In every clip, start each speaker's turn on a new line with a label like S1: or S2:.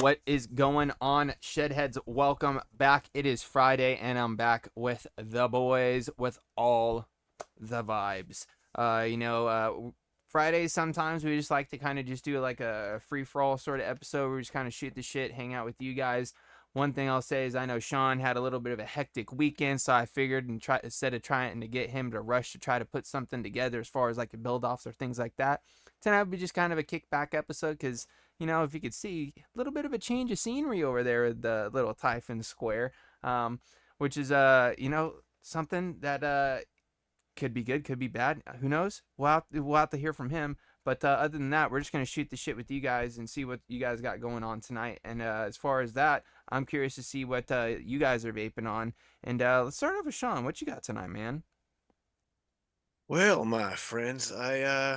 S1: What is going on, Shedheads? Welcome back. It is Friday, and I'm back with the boys with all the vibes. Fridays sometimes we just like to kind of just do like a free-for-all sort of episode where we just kind of shoot the shit, hang out with you guys. One thing I'll say is I know Sean had a little bit of a hectic weekend, so I figured instead of trying to get him to rush to try to put something together as far as like a build-offs or things like that, tonight would be just kind of a kickback episode because if you could see, a little bit of a change of scenery over there at the little Typhon Square, which is, something that could be good, could be bad. Who knows? We'll have to hear from him. But other than that, we're just going to shoot the shit with you guys and see what you guys got going on tonight. And as far as that, I'm curious to see what you guys are vaping on. And let's start off with Sean. What you got tonight, man?
S2: Well, my friends,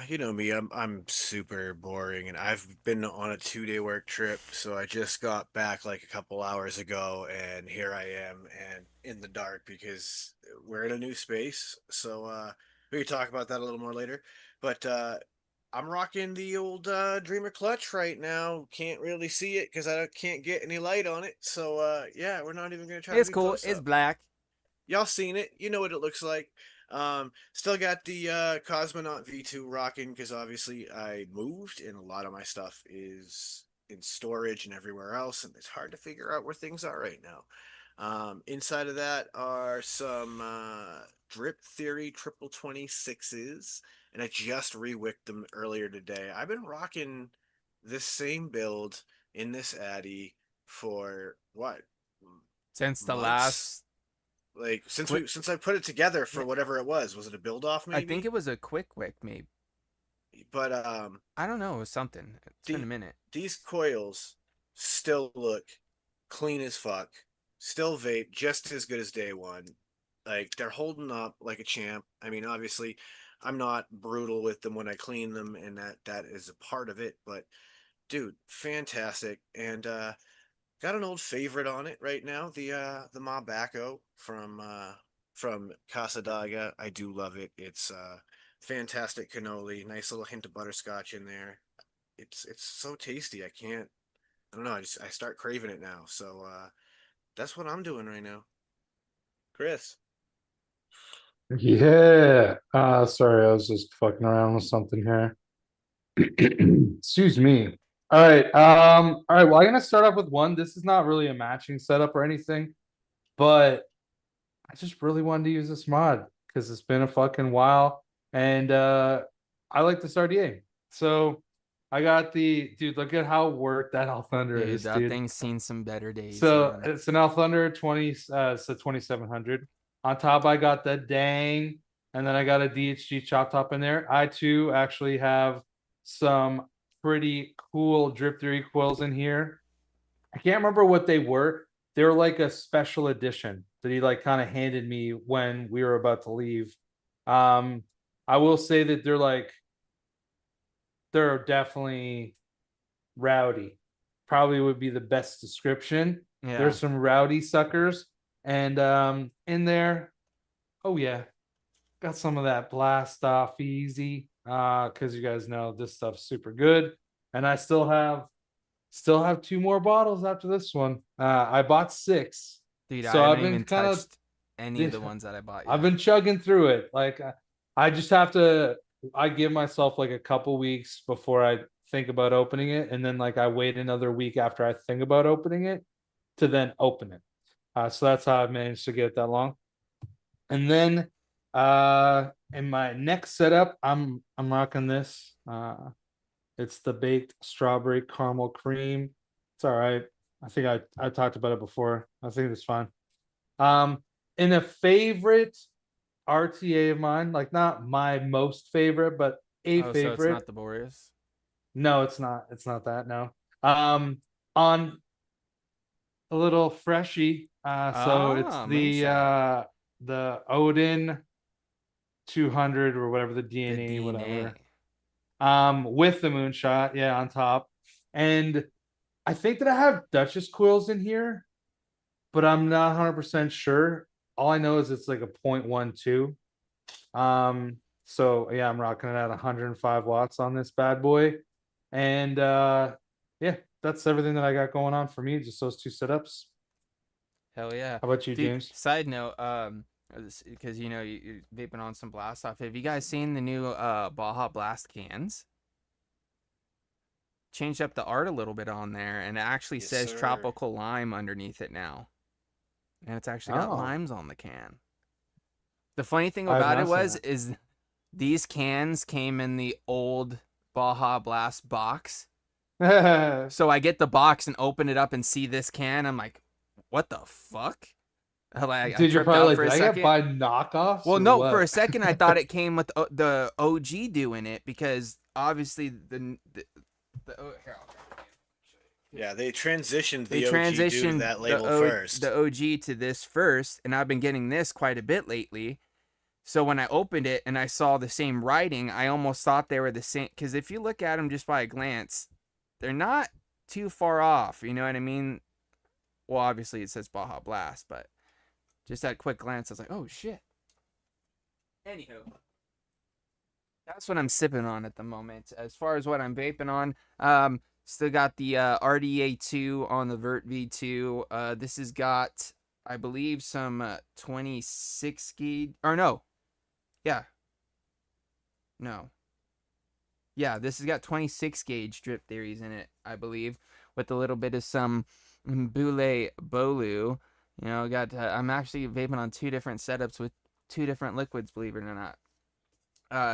S2: you know me, I'm super boring, and I've been on a 2-day work trip, so I just got back like a couple hours ago, and here I am, and in the dark because we're in a new space. So we can talk about that a little more later. But I'm rocking the old Dreamer Clutch right now. Can't really see it because I can't get any light on it. So yeah, we're not even gonna try to
S1: It's
S2: do
S1: cool.
S2: close
S1: It's
S2: up.
S1: black.
S2: Y'all seen it? You know what it looks like. Still got the Cosmonaut V2 rocking because obviously I moved and a lot of my stuff is in storage and everywhere else, and it's hard to figure out where things are right now. Inside of that are some Drip Theory triple 26s, and I just rewicked them earlier today. I've been rocking this same build in this Addy for what,
S1: Since the
S2: months?
S1: last
S2: Like
S1: quick,
S2: since I put it together
S1: yeah,
S2: for whatever it was it a build off
S1: I think
S2: maybe?
S1: it was a quick wick, maybe.
S2: But
S1: I don't know. It was something. It's been a minute.
S2: these coils still look clean as fuck. Still vape just as good as day one. Like they're holding up like a champ. I mean, obviously, I'm not brutal with them when I clean them, and that is a part of it. But dude, fantastic. And got an old favorite on it right now, the Mobacco from Casa Daga. I do love it. It's fantastic cannoli, nice little hint of butterscotch in there. It's so tasty. I don't know, I start craving it now. So that's what I'm doing right now. Chris.
S3: Yeah. Sorry, I was just fucking around with something here. Excuse me. All right. All right. Well, I'm gonna start off with one. This is not really a matching setup or anything, but I just really wanted to use this mod because it's been a fucking while, and I like this RDA. So I got the dude. Look at how worked that All Thunder
S1: Dude,
S3: is,
S1: that
S3: dude.
S1: thing's seen some better days,
S3: So
S1: man.
S3: it's an All Thunder 20, it's a 2700. On top, I got the Dang, and then I got a DHG chop top in there. I too actually have some pretty cool Drip Theory coils in here. I can't remember what they were. They were like a special edition that he like kind of handed me when we were about to leave. Um, I will say that they're definitely rowdy. Probably would be the best description.
S1: Yeah.
S3: There's some rowdy suckers, and in there, oh yeah, got some of that blast off easy. Because you guys know this stuff's super good, and I still have two more bottles after this one. I bought 6
S1: Dude, I
S3: So I've
S1: haven't
S3: been
S1: even
S3: kind of
S1: touched any of the ones that I bought
S3: I've
S1: yet.
S3: been chugging through it. Like I just have to. I give myself like a couple weeks before I think about opening it, and then like I wait another week after I think about opening it to then open it. So that's how I've managed to get it that long. And then in my next setup, I'm rocking this. It's the baked strawberry caramel cream. It's all right. I think I talked about it before. I think it's fine. Um, in a favorite RTA of mine, like not my most favorite, but a
S1: Oh, so it's
S3: favorite.
S1: not the Boreas?
S3: No, it's not. It's not that. No. On a little freshy. So it's
S1: Ah, moonshot.
S3: the Odin 200 or whatever the
S1: The
S3: DNA whatever.
S1: DNA.
S3: With the moonshot, yeah, on top. And I think that I have Duchess coils in here, but I'm not 100% sure. All I know is it's like a 0.12. So yeah, I'm rocking it at 105 watts on this bad boy. And yeah, that's everything that I got going on for me, just those two setups.
S1: Hell yeah.
S3: How about you,
S1: Dude,
S3: James?
S1: side note, because you're vaping on some blast off. Have you guys seen the new Baja Blast cans? Changed up the art a little bit on there, and it actually
S2: Yes,
S1: says
S2: sir.
S1: tropical lime underneath it now. And it's actually got
S3: Oh,
S1: limes on the can. The funny thing
S3: I have
S1: about it
S3: not seen
S1: was is these cans came in the old Baja Blast box.
S3: that.
S1: So I get the box and open it up and see this can. I'm like, what the fuck? I
S3: Dude, you're
S1: tripped
S3: probably
S1: out
S3: like,
S1: for
S3: did
S1: a
S3: I get
S1: second.
S3: by knockoffs
S1: Well,
S3: or
S1: no, for a
S3: what?
S1: second I thought it came with the OG doing it because obviously the here,
S2: Yeah, they transitioned
S1: they
S2: the OG due to
S1: transitioned
S2: that label first.
S1: the OG to this first, and I've been getting this quite a bit lately. So when I opened it and I saw the same writing, I almost thought they were the same. Because if you look at them just by a glance, they're not too far off. You know what I mean? Well, obviously it says Baja Blast, but just at a quick glance, I was like, oh shit. Anywho, that's what I'm sipping on at the moment. As far as what I'm vaping on, still got the RDA2 on the Vert V2. This has got, I believe, some 26 gauge, or no, yeah, no. Yeah, this has got 26 gauge drip theories in it, I believe, with a little bit of some Boule Bolu. You know, got I'm actually vaping on two different setups with two different liquids, believe it or not.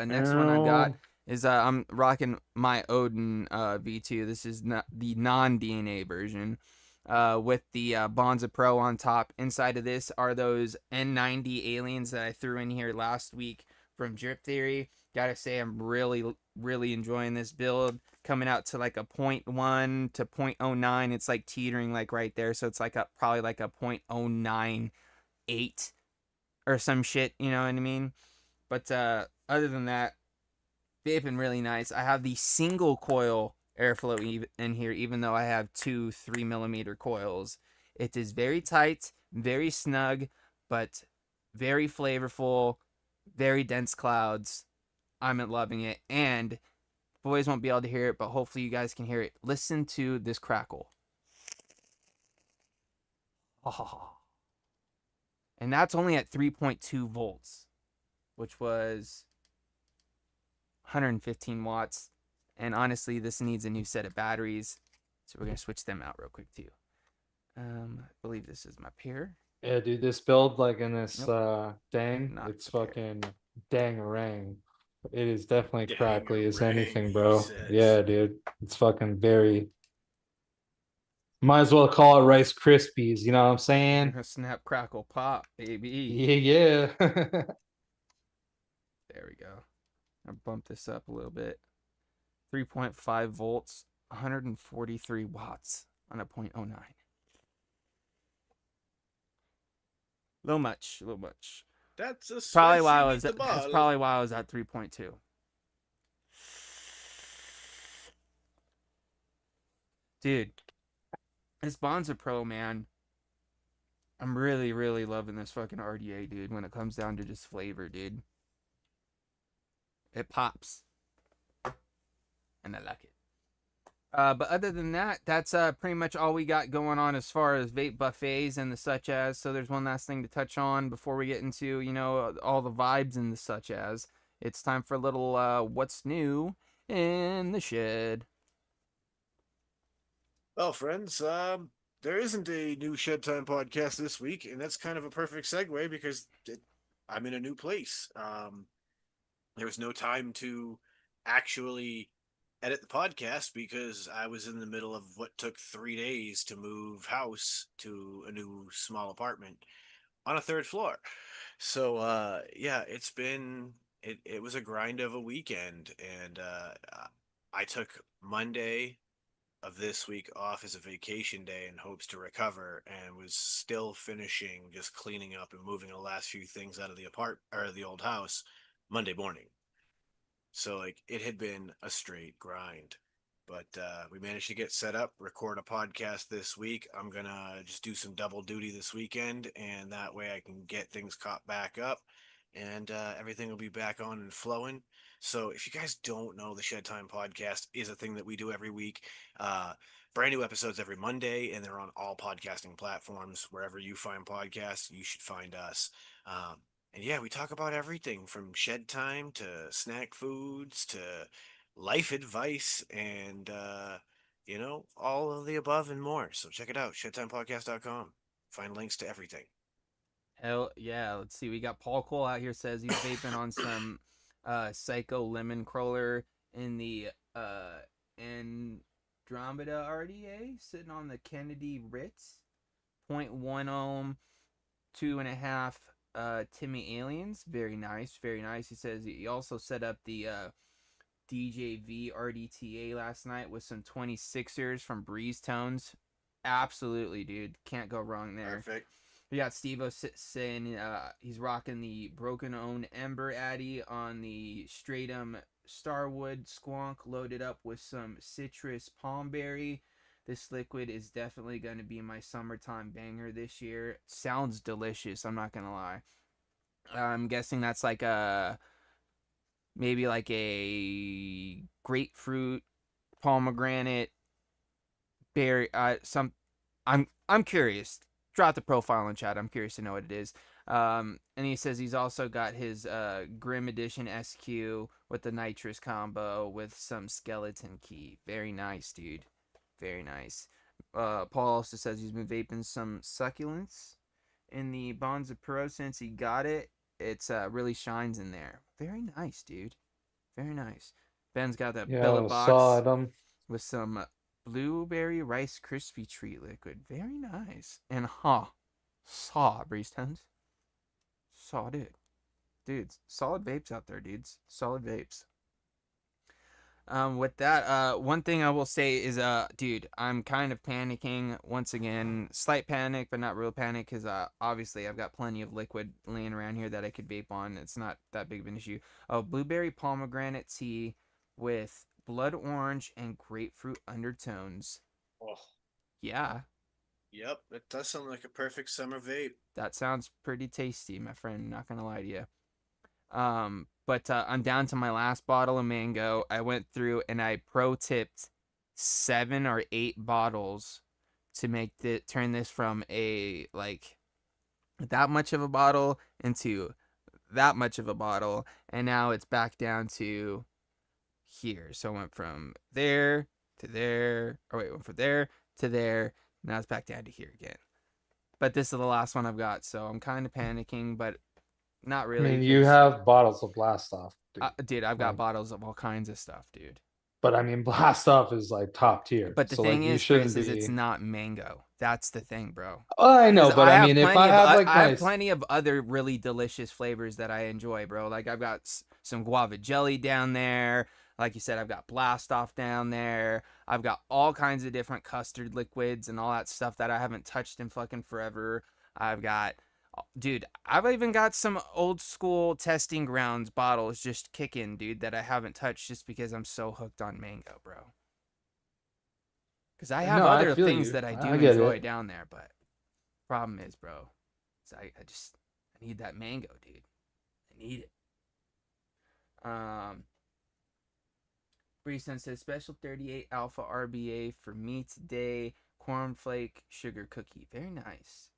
S1: Next one I've got
S3: Ew.
S1: is I'm rocking my Odin V2. This is not the non-DNA version. With the Bonza Pro on top. Inside of this are those N90 aliens that I threw in here last week from Drip Theory. Gotta say, I'm really enjoying this build. Coming out to like a 0.1 to 0.09. It's like teetering like right there. So it's like probably like a 0.098 or some shit. You know what I mean? But other than that, they've been really nice. I have the single coil airflow in here, even though I have two 3mm coils. It is very tight, very snug, but very flavorful, very dense clouds. I'm loving it. And boys won't be able to hear it, but hopefully you guys can hear it. Listen to this crackle. Oh. And that's only at 3.2 volts, which was 115 watts. And honestly, this needs a new set of batteries. So we're going to switch them out real quick too. I believe this is my pair.
S3: Yeah, dude, this build like in this
S1: Nope,
S3: dang,
S1: not
S3: it's
S1: the pair.
S3: fucking dangarang. It is definitely crackly as
S2: Dangarang,
S3: anything,
S2: he
S3: bro.
S2: says.
S3: Yeah, dude. It's fucking very might as well call it Rice Krispies, you know what I'm saying?
S1: Snap, crackle, pop, baby.
S3: Yeah, yeah.
S1: There we go. I bumped this up a little bit. 3.5 volts, 143 watts on a 0.09. Little much, a little much.
S2: That's a
S1: Probably why
S2: spicy
S1: I was. That's
S2: meatball.
S1: probably why I was at 3.2. Dude, this Bonza Pro, man. I'm really loving this fucking RDA, dude. When it comes down to just flavor, dude, it pops, and I like it. But other than that, that's pretty much all we got going on as far as vape buffets and the such as. So there's one last thing to touch on before we get into, all the vibes and the such as. It's time for a little what's new in the shed.
S2: Well, friends, there isn't a new Shed Time podcast this week, and that's kind of a perfect segue because I'm in a new place. There was no time to actually edit the podcast because I was in the middle of what took 3 days to move house to a new small apartment on a third floor. So yeah, it was a grind of a weekend, and I took Monday of this week off as a vacation day in hopes to recover, and was still finishing just cleaning up and moving the last few things out of the old house Monday morning. So like it had been a straight grind. But we managed to get set up, record a podcast this week. I'm gonna just do some double duty this weekend, and that way I can get things caught back up, and everything will be back on and flowing. So if you guys don't know, the Shed Time podcast is a thing that we do every week. Uh, Brand new episodes every Monday, and they're on all podcasting platforms. Wherever you find podcasts, you should find us. Um, and yeah, we talk about everything from shed time to snack foods to life advice and all of the above and more. So check it out, shedtimepodcast.com. Find links to everything.
S1: Hell yeah. Let's see. We got Paul Cole out here says he's vaping on some Psycho Lemon Crawler in the Andromeda RDA, sitting on the Kennedy Ritz. Point 0.1 ohm, 2.5 Timmy Aliens. Very nice. Very nice. He says he also set up the DJV RDTA last night with some 26ers from Breeze Tones. Absolutely, dude. Can't go wrong there.
S2: Perfect.
S1: We got Steve-O saying he's rocking the Broken Own Ember Addy on the Stratum Starwood Squonk, loaded up with some citrus palmberry. This liquid is definitely going to be my summertime banger this year. Sounds delicious, I'm not going to lie. I'm guessing that's like maybe like a grapefruit, pomegranate, berry, I'm curious. Drop the profile in chat. I'm curious to know what it is. And he says he's also got his Grim Edition SQ with the nitrous combo with some skeleton key. Very nice, dude. Very nice. Paul also says he's been vaping some succulents in the Bonds of Pro since he got it. It's really shines in there. Very nice, dude. Very nice. Ben's got that billet box with some blueberry rice crispy treat liquid. Very nice. And saw Breeze Tones. Saw, dude. Dudes, solid vapes out there, dudes. Solid vapes. With that, one thing I will say is, dude, I'm kind of panicking once again. Slight panic, but not real panic, because obviously I've got plenty of liquid laying around here that I could vape on. It's not that big of an issue. Oh, blueberry pomegranate tea with blood orange and grapefruit undertones.
S2: Oh,
S1: Yeah,
S2: yep, it does sound like a perfect summer vape.
S1: that sounds pretty tasty, my friend. Not gonna lie to you. But I'm down to my last bottle of mango. I went through and I pro tipped 7 or 8 bottles to turn this from a like that much of a bottle into that much of a bottle, and now it's back down to here. So I went from there to there, or wait, went from there to there. Now it's back down to here again. But this is the last one I've got, so I'm kind of panicking, but not really.
S3: I mean, you have bottles of Blast Off,
S1: dude. I've got bottles of all kinds of stuff, dude.
S3: But I mean, Blast Off is like top tier.
S1: But the thing is, Chris, is it's not mango. That's the thing, bro.
S3: I know, but I mean, if I have like
S1: I have plenty of other really delicious flavors that I enjoy, bro. Like I've got some guava jelly down there. Like you said, I've got Blast Off down there. I've got all kinds of different custard liquids and all that stuff that I haven't touched in fucking forever. I've got, dude, I've even got some old school testing grounds bottles just kicking, dude, that I haven't touched just because I'm so hooked on mango, bro. Because I have other things that I do enjoy down there, but problem is, bro, is I need that mango, dude. I need it. Breeson says special 38 alpha RBA for me today. Cornflake sugar cookie. Very nice.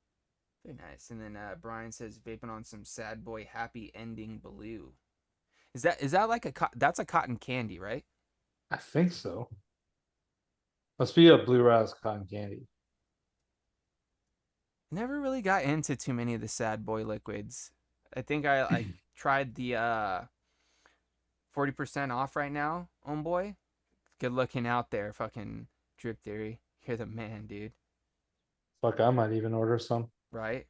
S1: Very nice. And then Brian says vaping on some sad boy happy ending blue. Is that like that's a cotton candy, right?
S3: I think so. Must be a blue raz cotton candy.
S1: Never really got into too many of the sad boy liquids. I think I tried the 40% off right now, homeboy. Good looking out there, fucking Drip Theory. You're the man, dude.
S3: Fuck, I might even order some.
S1: Right?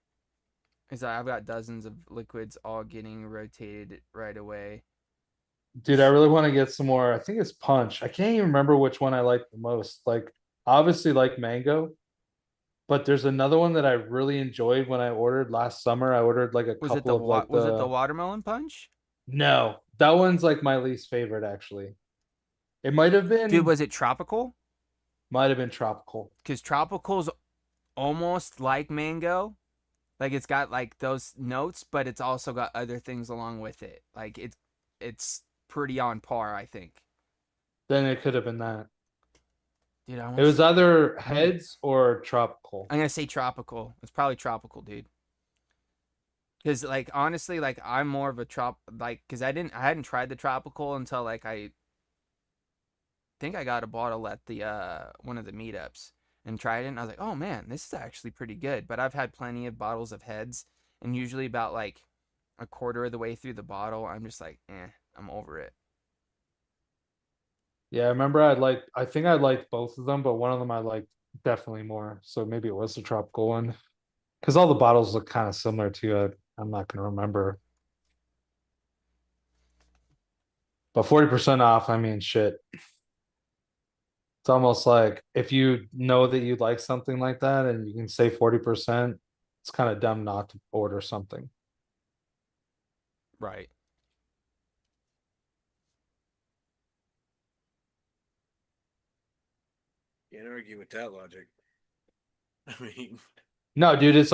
S1: Because I've got dozens of liquids all getting rotated right away.
S3: Dude, I really want to get some more. I think it's punch. I can't even remember which one I like the most. Like, obviously, like mango, but there's another one that I really enjoyed when I ordered last summer. I ordered like a couple of like
S1: was it the watermelon punch?
S3: No, that one's like my least favorite actually. It might have
S1: Dude,
S3: been
S1: was it tropical?
S3: tropical.
S1: Because tropical's almost like mango. Like it's got like those notes, but it's also got other things along with it. Like it's pretty on par, I think.
S3: Then it could have been that.
S1: Dude,
S3: It was either heads or tropical.
S1: I'm gonna say tropical. It's probably tropical, dude. Because like honestly, like I'm more of a because I hadn't tried the tropical until like I think I got a bottle at the one of the meetups and tried it, and I was like, oh man, this is actually pretty good. But I've had plenty of bottles of heads, and usually about like a quarter of the way through the bottle, I'm just like, I'm over it.
S3: Yeah, I remember I think I liked both of them, but one of them I liked definitely more. So maybe it was the tropical one. Because all the bottles look kind of similar to it. I'm not gonna remember. But 40% off, I mean shit. It's almost like if you know that you like something like that and you can say 40%, it's kind of dumb not to order something.
S1: Right.
S2: Can't argue with that logic. I mean,
S3: No, dude, it's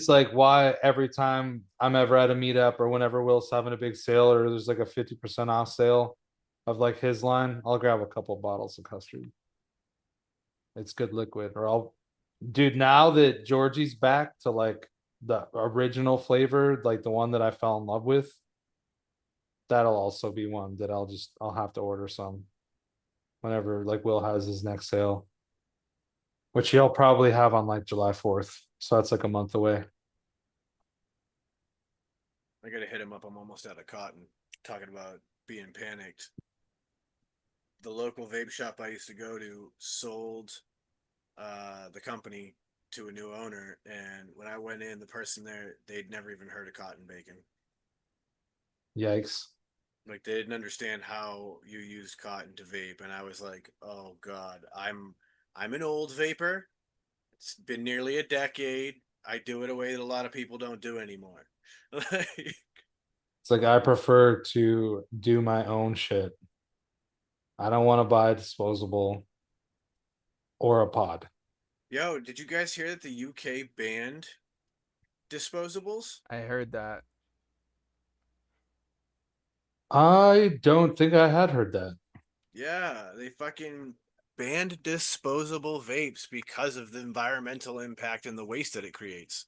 S3: like why every time I'm ever at a meetup or whenever Will's having a big sale or there's like a 50% off sale of like his line, I'll grab a couple bottles of custard. It's good liquid. Dude, now that Georgie's back to like the original flavor, like the one that I fell in love with, that'll also be one that I'll have to order some whenever like Will has his next sale, which he'll probably have on like July 4th. So that's like a month away.
S2: I gotta hit him up. I'm almost out of cotton. Talking about being panicked. The local vape shop I used to go to sold the company to a new owner, and when I went in, the person there, they'd never even heard of cotton bacon.
S3: Yikes.
S2: Like they didn't understand how you used cotton to vape, and I was like, "Oh God, I'm an old vapor. It's been nearly a decade. I do it a way that a lot of people don't do anymore." Like,
S3: It's like I prefer to do my own shit. I don't want to buy a disposable or a pod.
S2: yo, did you guys hear that the UK banned disposables?
S1: I heard that.
S3: I don't think I had heard that.
S2: Yeah, they fucking banned disposable vapes because of the environmental impact and the waste that it creates.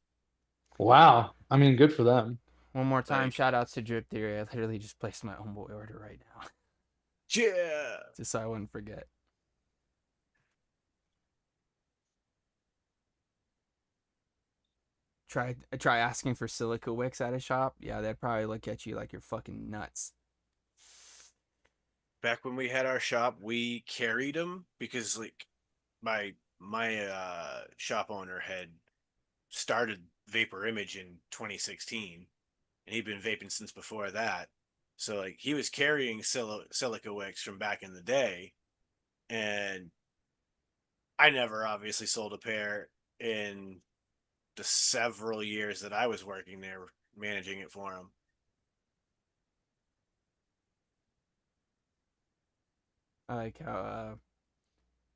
S3: Wow. I mean, good for them.
S1: One more time,
S2: Like,
S1: shout outs to Drip Theory. I literally just placed my homeboy order right now.
S2: yeah.
S1: Just so I wouldn't forget. Try asking for silica wicks at a shop. Yeah, they'd probably look at you like you're fucking nuts.
S2: Back when we had our shop, we carried them because like my shop owner had started Vapor Image in 2016, and he'd been vaping since before that. So like he was carrying silica wicks from back in the day, and I never obviously sold a pair in the several years that I was working there managing it for him.
S1: I like how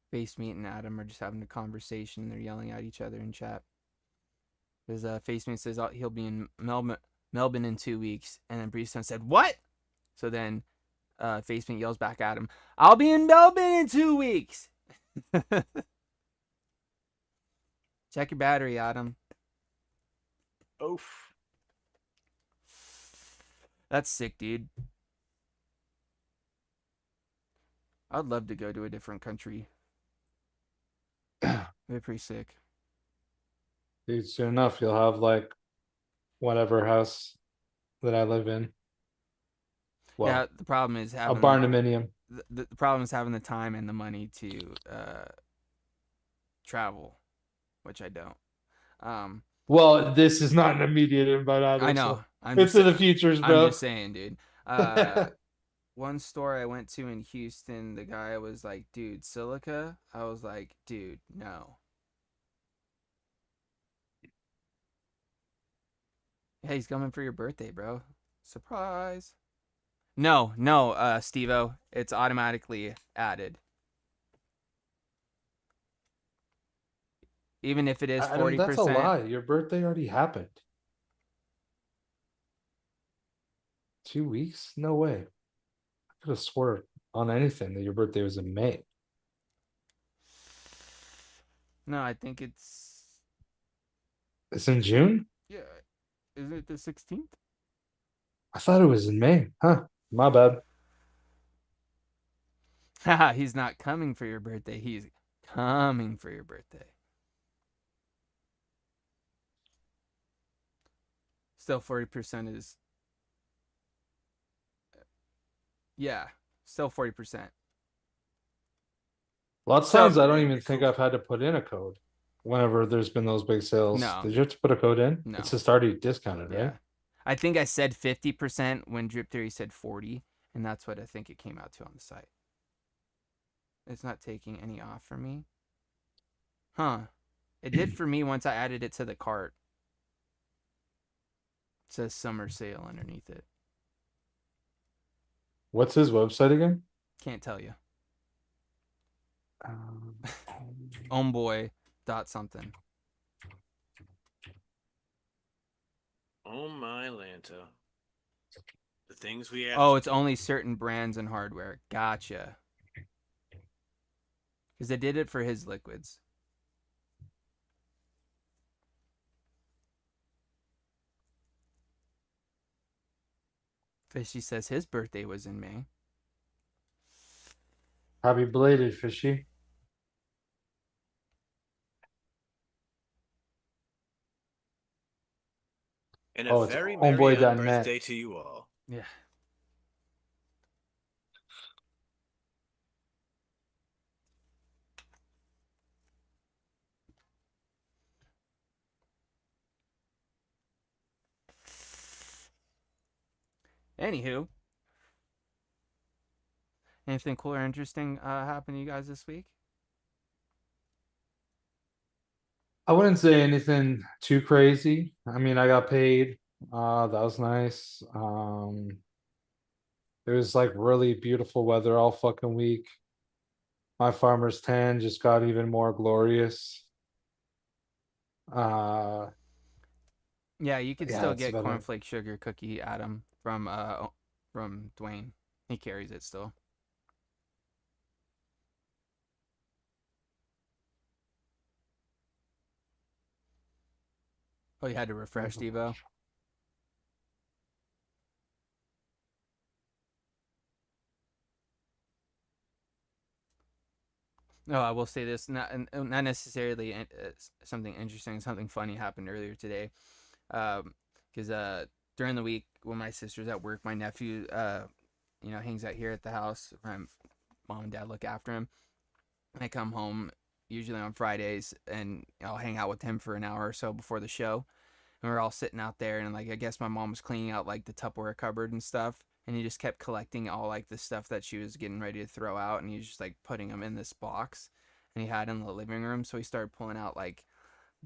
S1: Face Meat and Adam are just having a conversation. They're yelling at each other in chat. Because Face Meat says he'll be in Melbourne in 2 weeks, and then Breestone said what? So then Facepaint yells back at him, "I'll be in Melbourne in 2 weeks." Check your battery, Adam.
S2: Oof.
S1: That's sick, dude. I'd love to go to a different country. It'd be pretty sick.
S3: Dude, soon enough, you'll have like whatever house that I live in. Well,
S1: Yeah, the problem is
S3: a
S1: having
S3: barndominium.
S1: the problem is having the time and the money to travel, which I don't.
S3: Well, this is not an immediate invite either.
S1: I know.
S3: So
S1: I'm
S3: it's
S1: just,
S3: in the futures,
S1: I'm
S3: bro.
S1: just saying, dude. One store I went to in Houston, the guy was like, "Dude, silica." I was like, "Dude, no." Hey, he's coming for your birthday, bro. Surprise. No, Steve-O. It's automatically added. Even if it is
S3: Adam,
S1: 40%.
S3: that's a lie. Your birthday already happened. 2 weeks? No way. I could have swore on anything that your birthday was in May.
S1: No, I think it's.
S3: It's in June?
S1: Yeah. Is it the 16th?
S3: I thought it was in May. Huh. My bad.
S1: Haha, he's not coming for your birthday. He's coming for your birthday. Still 40% is. Yeah, still 40%.
S3: Lots of
S1: So-
S3: times I don't even think I've had to put in a code whenever there's been those big sales.
S1: No.
S3: Did you have to put a code in?
S1: No.
S3: It's just already discounted,
S1: Yeah.
S3: right?
S1: I think I said 50% when Drip Theory said 40, and that's what I think it came out to on the site. It's not taking any off for me. Huh. It did for me once I added it to the cart. It says summer sale underneath it.
S3: What's his website again?
S1: Can't tell you.
S3: Um,
S1: Homeboy dot something.
S2: Oh my Lanta. The things we have.
S1: Oh, it's only certain brands and hardware. Gotcha. Because they did it for his liquids. Fishy says his birthday was in May.
S3: Happy belated, Fishy.
S2: And
S3: Oh,
S2: a
S3: it's
S2: very merry
S3: homeboy.net.
S2: birthday to you all.
S1: Yeah. Anywho, anything cool or interesting happened to you guys this week?
S3: I wouldn't say anything too crazy. I mean, I got paid. That was nice. It was like really beautiful weather all fucking week. My farmer's tan just got even more glorious.
S1: Yeah, you could
S3: Yeah,
S1: still
S3: that's
S1: get
S3: about it.
S1: cornflake sugar cookie, Adam, from Dwayne. He carries it still. Oh, you had to refresh, Devo? No, I will say this, not necessarily something interesting, something funny happened earlier today. Because during the week when my sister's at work, my nephew, hangs out here at the house. My mom and dad look after him. And I come home usually on Fridays, and I'll hang out with him for an hour or so before the show. And we're all sitting out there, and like I guess my mom was cleaning out like the Tupperware cupboard and stuff, and he just kept collecting all like the stuff that she was getting ready to throw out, and he was just like putting them in this box, and he had in the living room. So he started pulling out like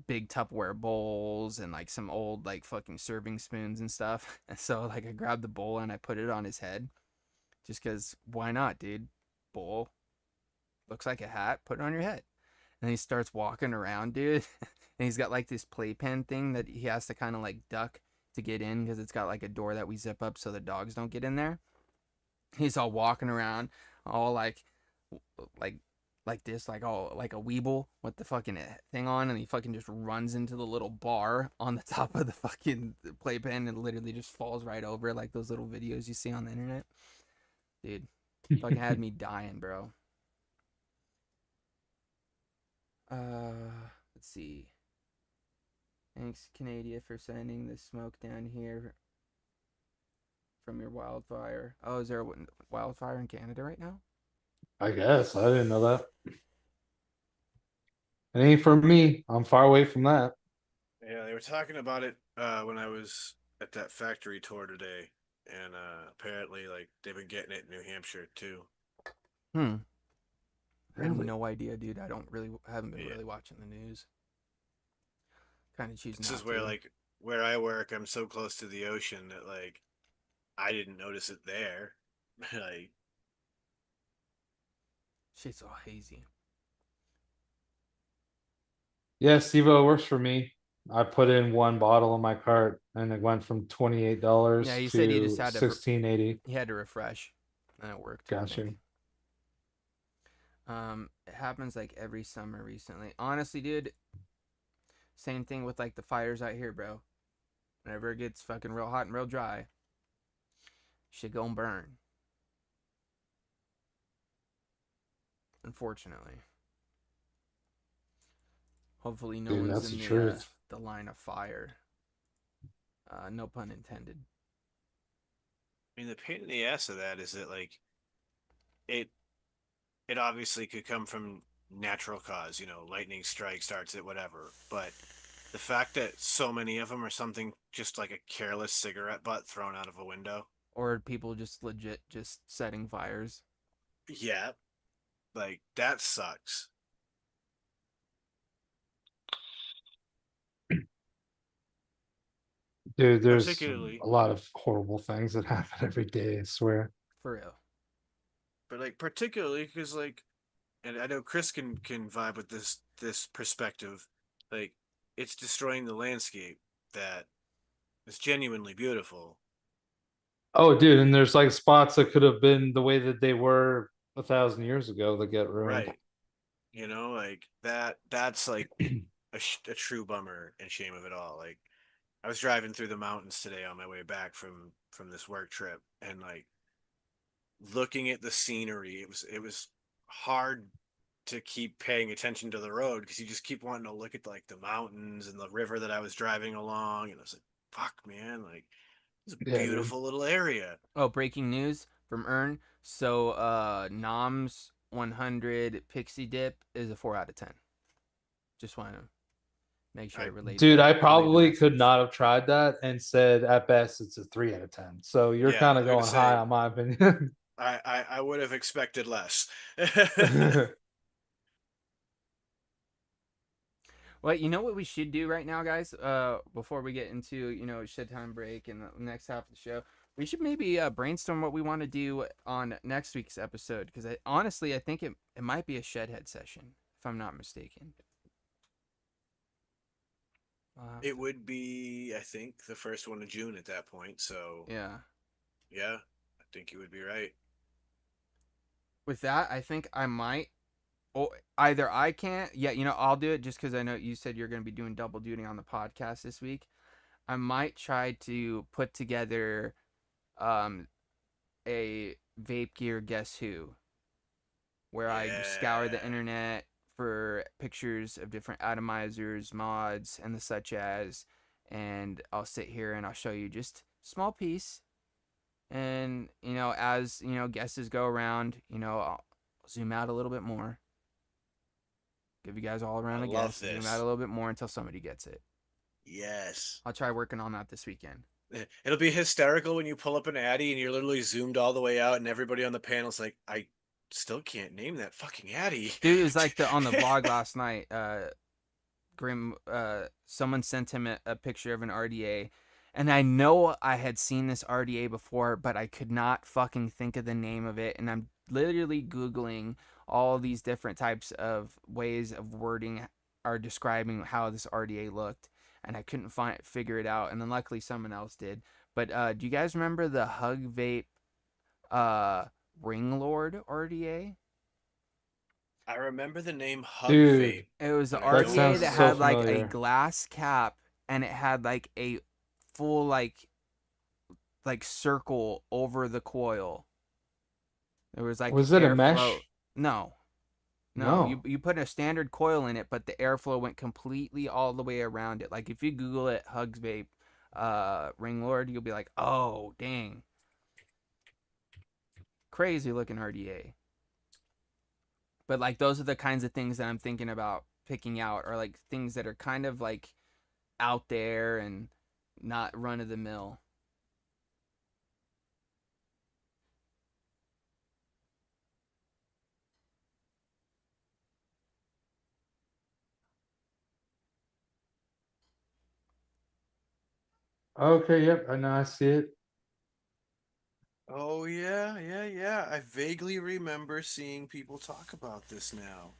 S1: big Tupperware bowls and like some old like fucking serving spoons and stuff. And so like I grabbed the bowl and I put it on his head, just because why not, dude? Bowl looks like a hat, put it on your head. And he starts walking around, dude. And he's got like this playpen thing that he has to kind of like duck to get in, because it's got like a door that we zip up so the dogs don't get in there. He's all walking around, all like like this, like all like a weeble with the fucking thing on, and he fucking just runs into the little bar on the top of the fucking playpen and literally just falls right over, like those little videos you see on the internet. Dude, fucking had me dying, bro. Let's see. Thanks, Canada, for sending the smoke down here from your wildfire. Oh, is there a wildfire in Canada right now?
S3: I guess I didn't know that. It ain't for me. I'm far away from that.
S2: Yeah, they were talking about it when I was at that factory tour today, and apparently, like they've been getting it in New Hampshire too.
S1: Hmm. I have
S3: Really?
S1: no idea, dude. Haven't been
S2: Yeah,
S1: really watching the news. Kind of choose
S2: this is
S1: not
S2: where
S1: to.
S2: like where I work, I'm so close to the ocean that like I didn't notice it there. Like,
S1: Shit's all hazy.
S3: Yeah, Stevo works for me. I put in one bottle in my cart and it went from
S1: Yeah,
S3: $28
S1: he said he just
S3: to
S1: had to.
S3: $16.80.
S1: He had to refresh, and it worked. I
S3: Gotcha.
S1: think. It happens like every summer recently. Honestly, dude, same thing with like the fires out here, bro. Whenever it gets fucking real hot and real dry, shit gonna burn. Unfortunately. Hopefully, no
S3: Dude,
S1: one's
S3: that's the
S1: in
S3: truth.
S1: the line of fire. No pun intended.
S2: I mean, the pain in the ass of that is that like it it obviously could come from natural cause, lightning strike starts it, whatever. But the fact that so many of them are something just like a careless cigarette butt thrown out of a window.
S1: Or people just legit just setting fires.
S2: Yeah, like that sucks.
S3: Dude, there's
S2: Particularly,
S3: a lot of horrible things that happen every day, I swear.
S1: For real.
S2: but like particularly because like, and I know Chris can vibe with this perspective. Like, it's destroying the landscape that is genuinely beautiful.
S3: Oh, dude, and there's like spots that could have been the way that they were 1,000 years ago that get ruined.
S2: Right. Like that's like a true bummer and shame of it all. Like, I was driving through the mountains today on my way back from this work trip, and like looking at the scenery, it was hard to keep paying attention to the road because you just keep wanting to look at like the mountains and the river that I was driving along, and I was like, fuck, man, like it's a
S3: Yeah, dude.
S2: beautiful little area.
S1: Oh, breaking news from Ern. So, Nom's 100 Pixie Dip is a 4 out of 10. Just want to make sure I
S2: I
S3: Dude, I
S1: relayed the
S3: probably could
S1: message.
S3: not have tried that and said at best it's a 3 out of 10. So you're
S2: Yeah,
S3: kind of
S2: I was gonna
S3: going high
S2: say
S3: on my opinion.
S2: I would have expected less.
S1: Well, you know what we should do right now, guys? Before we get into shed time break and the next half of the show, we should maybe brainstorm what we want to do on next week's episode. Because honestly, I think it might be a shedhead session, if I'm not mistaken.
S2: It would be, I think, the first one of June at that point. So
S1: Yeah.
S2: yeah, I think you would be right.
S1: With that, I think I might. Oh, either I can't. Yeah, I'll do it just because I know you said you're going to be doing double duty on the podcast this week. I might try to put together um a vape gear guess who, where I scour the
S2: Yeah,
S1: internet for pictures of different atomizers, mods, and the such as, and I'll sit here and I'll show you just small piece, and as guesses go around, I'll zoom out a little bit more, give you guys all
S2: I
S1: around a
S2: love
S1: guess, zoom out a
S2: this.
S1: little bit more until somebody gets it.
S2: Yes.
S1: I'll try working on that this weekend.
S2: It'll be hysterical when you pull up an Addy and you're literally zoomed all the way out, and everybody on the panel's like, I still can't name that fucking Addy.
S1: Dude, it was like on the vlog last night. Grim, someone sent him a picture of an RDA, and I know I had seen this RDA before, but I could not fucking think of the name of it, and I'm literally googling all these different types of ways of wording or describing how this RDA looked, and I couldn't figure it out, and then luckily someone else did. But do you guys remember the Hug Vape Ring Lord RDA.
S2: I remember the name Hug
S3: Dude,
S2: Vape.
S1: It was the
S2: but I don't
S1: RDA
S3: sounds
S1: that
S2: remember.
S3: so
S1: had like a
S3: familiar.
S1: glass cap and it had like a full like circle over the coil. There was like
S3: Was it a
S1: airflow.
S3: mesh?
S1: No. No,
S3: No.
S1: you put a standard coil in it, but the airflow went completely all the way around it. Like if you Google it, Hugs Vape, Ring Lord, you'll be like, oh dang, crazy looking RDA. But like those are the kinds of things that I'm thinking about picking out, or like things that are kind of like out there and not run of the mill.
S3: Okay, yep, I know I see it.
S2: Oh yeah, yeah, yeah. I vaguely remember seeing people talk about this now.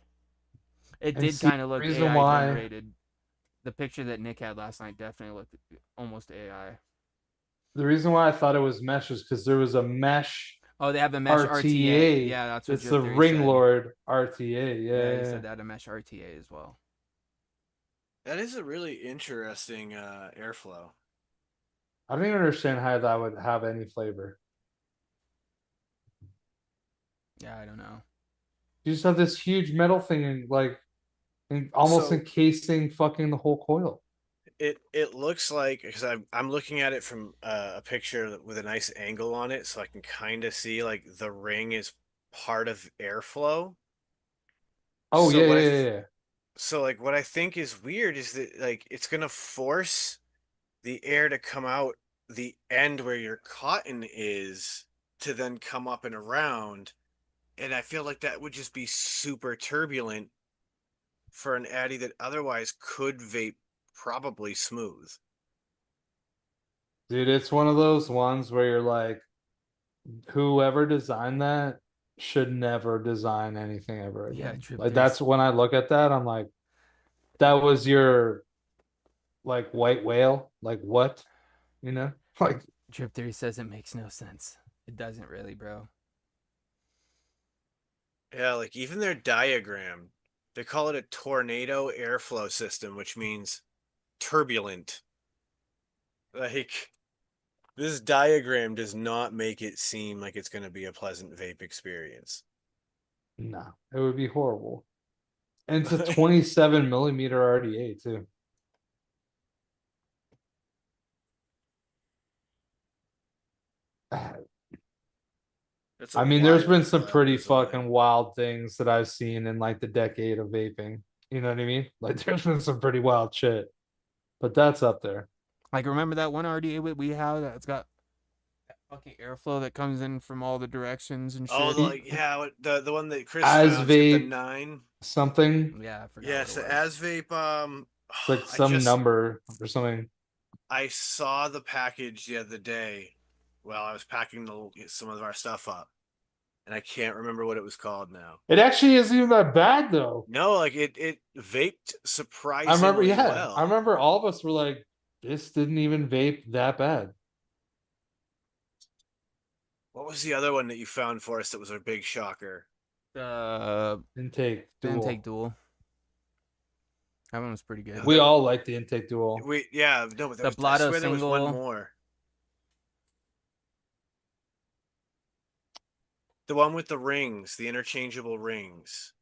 S1: It
S3: And
S1: did
S3: see,
S1: kind of
S3: the
S1: look
S3: reason
S1: AI
S3: why
S1: generated. The picture that Nick had last night definitely looked almost AI.
S3: I thought it was mesh was because there was a mesh
S1: Oh, they have a mesh RTA.
S3: RTA.
S1: Yeah, that's what
S3: It's
S1: Drip
S3: the
S1: Theory
S3: Ring
S1: said.
S3: Lord RTA. Yeah,
S1: Yeah, he
S3: yeah, yeah.
S1: said they had a mesh RTA as well.
S2: That is a really interesting airflow.
S3: I don't even understand how that would have any flavor.
S1: Yeah, I don't know.
S3: You just have this huge metal thing and almost
S2: So
S3: encasing fucking the whole coil.
S2: it looks like, because I'm looking at it from a picture with a nice angle on it, so I can kind of see like the ring is part of airflow.
S3: Oh
S2: So
S3: yeah,
S2: what
S3: yeah, yeah, yeah.
S2: what I think is weird is that like it's gonna force the air to come out the end where your cotton is to then come up and around, and I feel like that would just be super turbulent for an addy that otherwise could vape probably smooth.
S3: Dude, it's one of those ones where you're like, whoever designed that should never design anything ever
S1: Yeah,
S3: again.
S1: Drip
S3: Like
S1: Theory.
S3: that's when I look at that, I'm like, that was your like white whale. Like what? You know? Like
S1: Drip Theory says it makes no sense. It doesn't really, bro.
S2: Yeah, like even their diagram, they call it a tornado airflow system, which means turbulent. Like this diagram does not make it seem like it's going to be a pleasant vape experience.
S3: no, it would be horrible. And it's a 27 millimeter RDA too.
S2: It's a
S3: I mean, there's been
S2: wild,
S3: some
S2: wild
S3: pretty fucking
S2: design.
S3: wild things that I've seen in like the decade of vaping. You know what I mean? Like there's been some pretty wild shit, but that's up there.
S1: Like, remember that one RDA we have that's got fucking airflow that comes in from all the directions and
S2: Oh,
S1: shit?
S2: like yeah, the one that Chris
S3: As
S2: found. It's got the
S3: vape
S2: 9.
S3: something.
S1: Yeah, I forgot
S2: Yeah,
S1: what it
S2: so
S1: was.
S2: as vape.
S3: It's like
S2: I
S3: some
S2: just
S3: number or something.
S2: I saw the package the other day while I was packing some of our stuff up, and I can't remember what it was called now.
S3: It actually isn't even that bad though.
S2: No, like it vaped
S3: I remember,
S2: surprisingly
S3: yeah, I
S2: well.
S3: remember all of us were like, this didn't even vape that bad.
S2: What was the other one that you found for us that was a big shocker?
S1: The
S3: Intake
S1: intake
S3: dual.
S1: duel. That one was pretty good.
S3: We all like the intake dual.
S2: Yeah, no, but
S1: The
S2: I
S1: Blotto
S2: swear there was one
S1: single.
S2: more. The one with the rings, the interchangeable rings.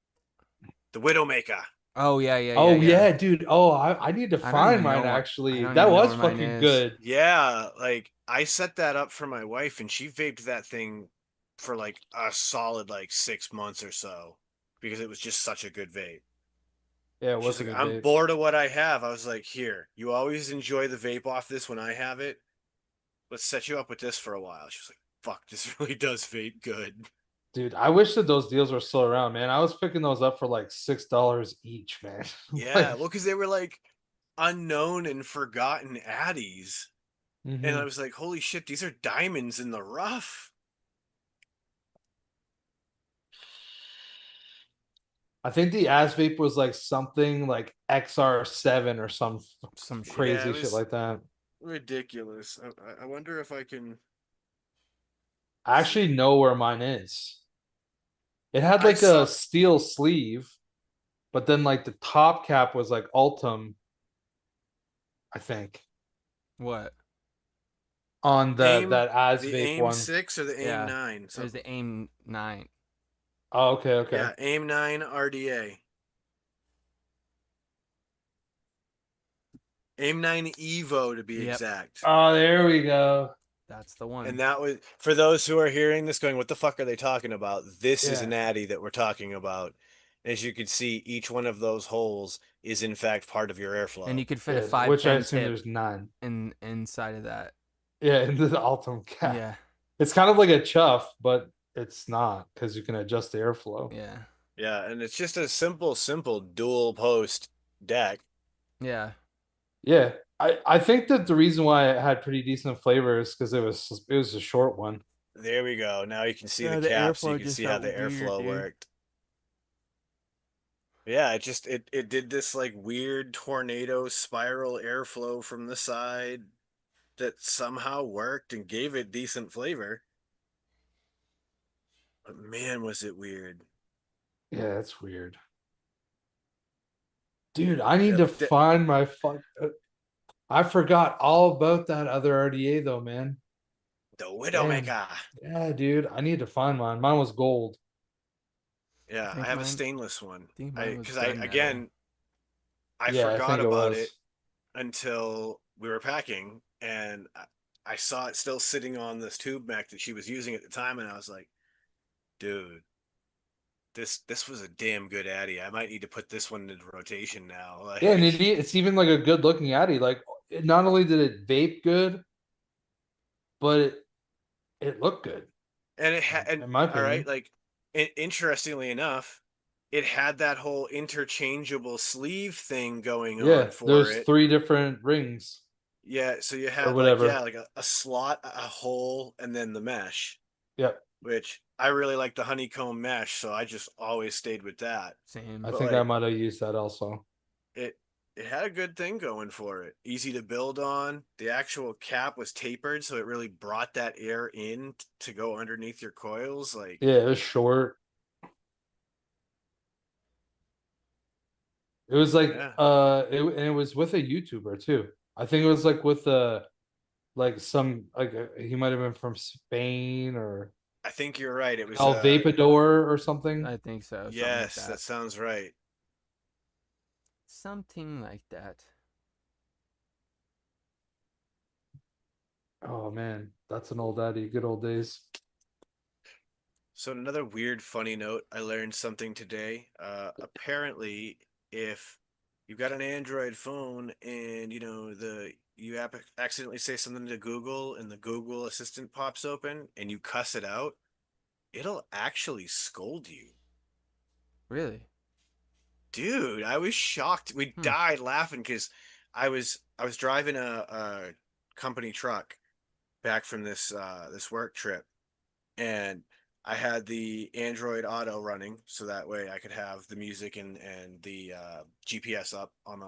S2: The Widowmaker.
S1: Oh yeah, yeah, yeah,
S3: Oh
S1: yeah.
S3: yeah, dude. Oh, I need to
S1: I don't
S3: find
S1: even
S3: mine
S1: know what I
S3: actually.
S1: don't
S3: That
S1: even know
S3: was
S1: where mine
S3: fucking
S1: is.
S3: good.
S2: Yeah, like I set that up for my wife and she vaped that thing for like a solid like 6 months or so because it was just such a good vape.
S3: Yeah, it
S2: She's
S3: was a
S2: like,
S3: good
S2: I'm
S3: vape.
S2: bored of what I have. I was like, here, you always enjoy the vape off this when I have it. Let's set you up with this for a while. She was like, fuck, this really does vape good.
S3: Dude, I wish that those deals were still around, man. I was picking those up for like $6 each, man.
S2: Yeah,
S3: Like,
S2: well, because they were like unknown and forgotten addies. And I
S3: mhm.
S2: was like, holy shit, these are diamonds in the rough.
S3: I think the As vape was like something like XR7 or some
S1: Some shit.
S2: Yeah, it
S3: crazy shit
S2: was
S3: like that.
S2: ridiculous. I wonder if I can.
S3: I actually know where mine is. It had
S2: I
S3: like
S2: saw
S3: a steel sleeve, but then like the top cap was like Ultim, I think,
S1: What?
S3: on
S2: AIM,
S3: that As
S2: the
S3: Vape
S2: AIM
S3: one.
S2: 6 or the AIM
S1: Yeah.
S2: 9.
S1: It was
S2: So
S1: the AIM 9.
S3: Oh, okay, okay.
S2: yeah, AIM 9 RDA. AIM 9 Evo to be
S1: Yep.
S2: exact.
S3: Oh, there we go.
S1: That's the one.
S2: And that was for those who are hearing this going, what the fuck are they talking about? This is
S3: Yeah.
S2: an Addy that we're talking about. As you can see, each one of those holes is in fact part of your airflow.
S1: And you could fit a
S3: Yeah, which I
S1: 510
S3: assume
S1: tip
S3: there's none.
S1: inside of that.
S3: Yeah, in the Ultim cap.
S1: Yeah.
S3: It's kind of like a chuff, but it's not because you can adjust the airflow.
S1: Yeah.
S2: Yeah, and it's just a simple dual post deck.
S1: Yeah.
S3: Yeah. I think that the reason why it had pretty decent flavor is because it was a short one.
S2: There we go. Now you can see
S1: Yeah,
S2: the
S1: the
S2: cap, so you
S1: airflow
S2: can
S1: just
S2: see how
S1: felt
S2: the
S1: weird,
S2: airflow
S1: dude.
S2: worked. Yeah, it did this like weird tornado spiral airflow from the side that somehow worked and gave it decent flavor. But man, was it weird.
S3: Yeah, that's weird. Dude, I need
S2: Yeah,
S3: to find my fuck. I forgot all about that other RDA though, man.
S2: the
S3: Damn.
S2: Widowmaker.
S3: Yeah, dude, I need to find mine. Mine was gold.
S2: Yeah, I have a stainless one.
S1: I think
S2: I
S1: mine was
S2: because I
S1: gunmetal.
S2: again I
S3: Yeah, I
S2: forgot
S3: think it
S2: about it
S3: was.
S2: until we were packing, and I saw it still sitting on this tube mech that she was using at the time, and I was like, dude, this was a damn good Addy. I might need to put this one into rotation now.
S3: Yeah, and
S2: Like,
S3: it's even like a good looking Addy. Like, not only did it vape good, but it looked good,
S2: and it had, and
S3: in my
S2: all right,
S3: opinion.
S2: like, interestingly enough, it had that whole interchangeable sleeve thing going on
S3: Yeah,
S2: for
S3: there's
S2: it.
S3: three different rings
S2: Yeah, so you
S3: or
S2: had like, yeah,
S3: whatever.
S2: like a slot, a hole, and then the mesh,
S3: Yep.
S2: which I really like the honeycomb mesh, so I just always stayed with that.
S3: I
S1: Same.
S2: But
S3: think I
S2: like
S3: might have used that also.
S2: it it had a good thing going for it. Easy to build on. The actual cap was tapered, so it really brought that air in to go underneath your coils. Like,
S3: Yeah, it was short. It was like
S2: yeah,
S3: and it was with a YouTuber too. I think it was like with like some like he might have been from Spain or
S2: I think you're right. It was
S3: El Vapador or something.
S1: I think so. Something like
S2: yes,
S1: that.
S2: that sounds right.
S1: Something like that.
S3: Oh man, that's an old daddy. Good old days.
S2: So another weird funny note, I learned something today. Apparently if you've got an Android phone and you accidentally say something to Google and the Google Assistant pops open and you cuss it out, it'll actually scold you.
S1: Really?
S2: Dude, I was shocked. We
S1: Hmm.
S2: died laughing because I was driving a company truck back from this work trip, and I had the Android Auto running so that way I could have the music and the GPS up on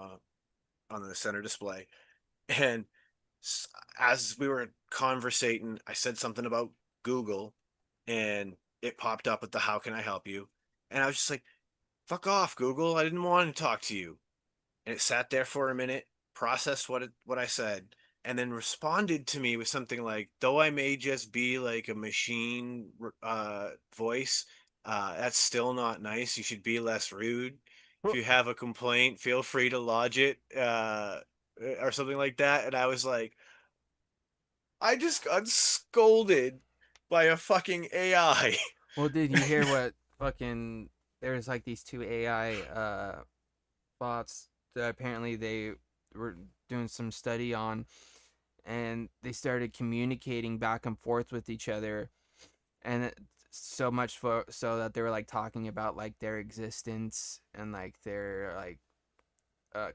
S2: the center display. And as we were conversating, I said something about Google, and it popped up with the "How can I help you?" And I was just like, "Fuck off, Google! I didn't want to talk to you." And it sat there for a minute, processed what I said, and then responded to me with something like, "Though I may just be like a machine voice, that's still not nice. You should be less rude. If you have a complaint, feel free to lodge it, or something like that." And I was like, I just got scolded by a fucking AI.
S1: Well, did you hear what fucking there's like these two AI bots that apparently they were doing some study on, and they started communicating back and forth with each other, and so much so that they were like talking about like their existence and like their like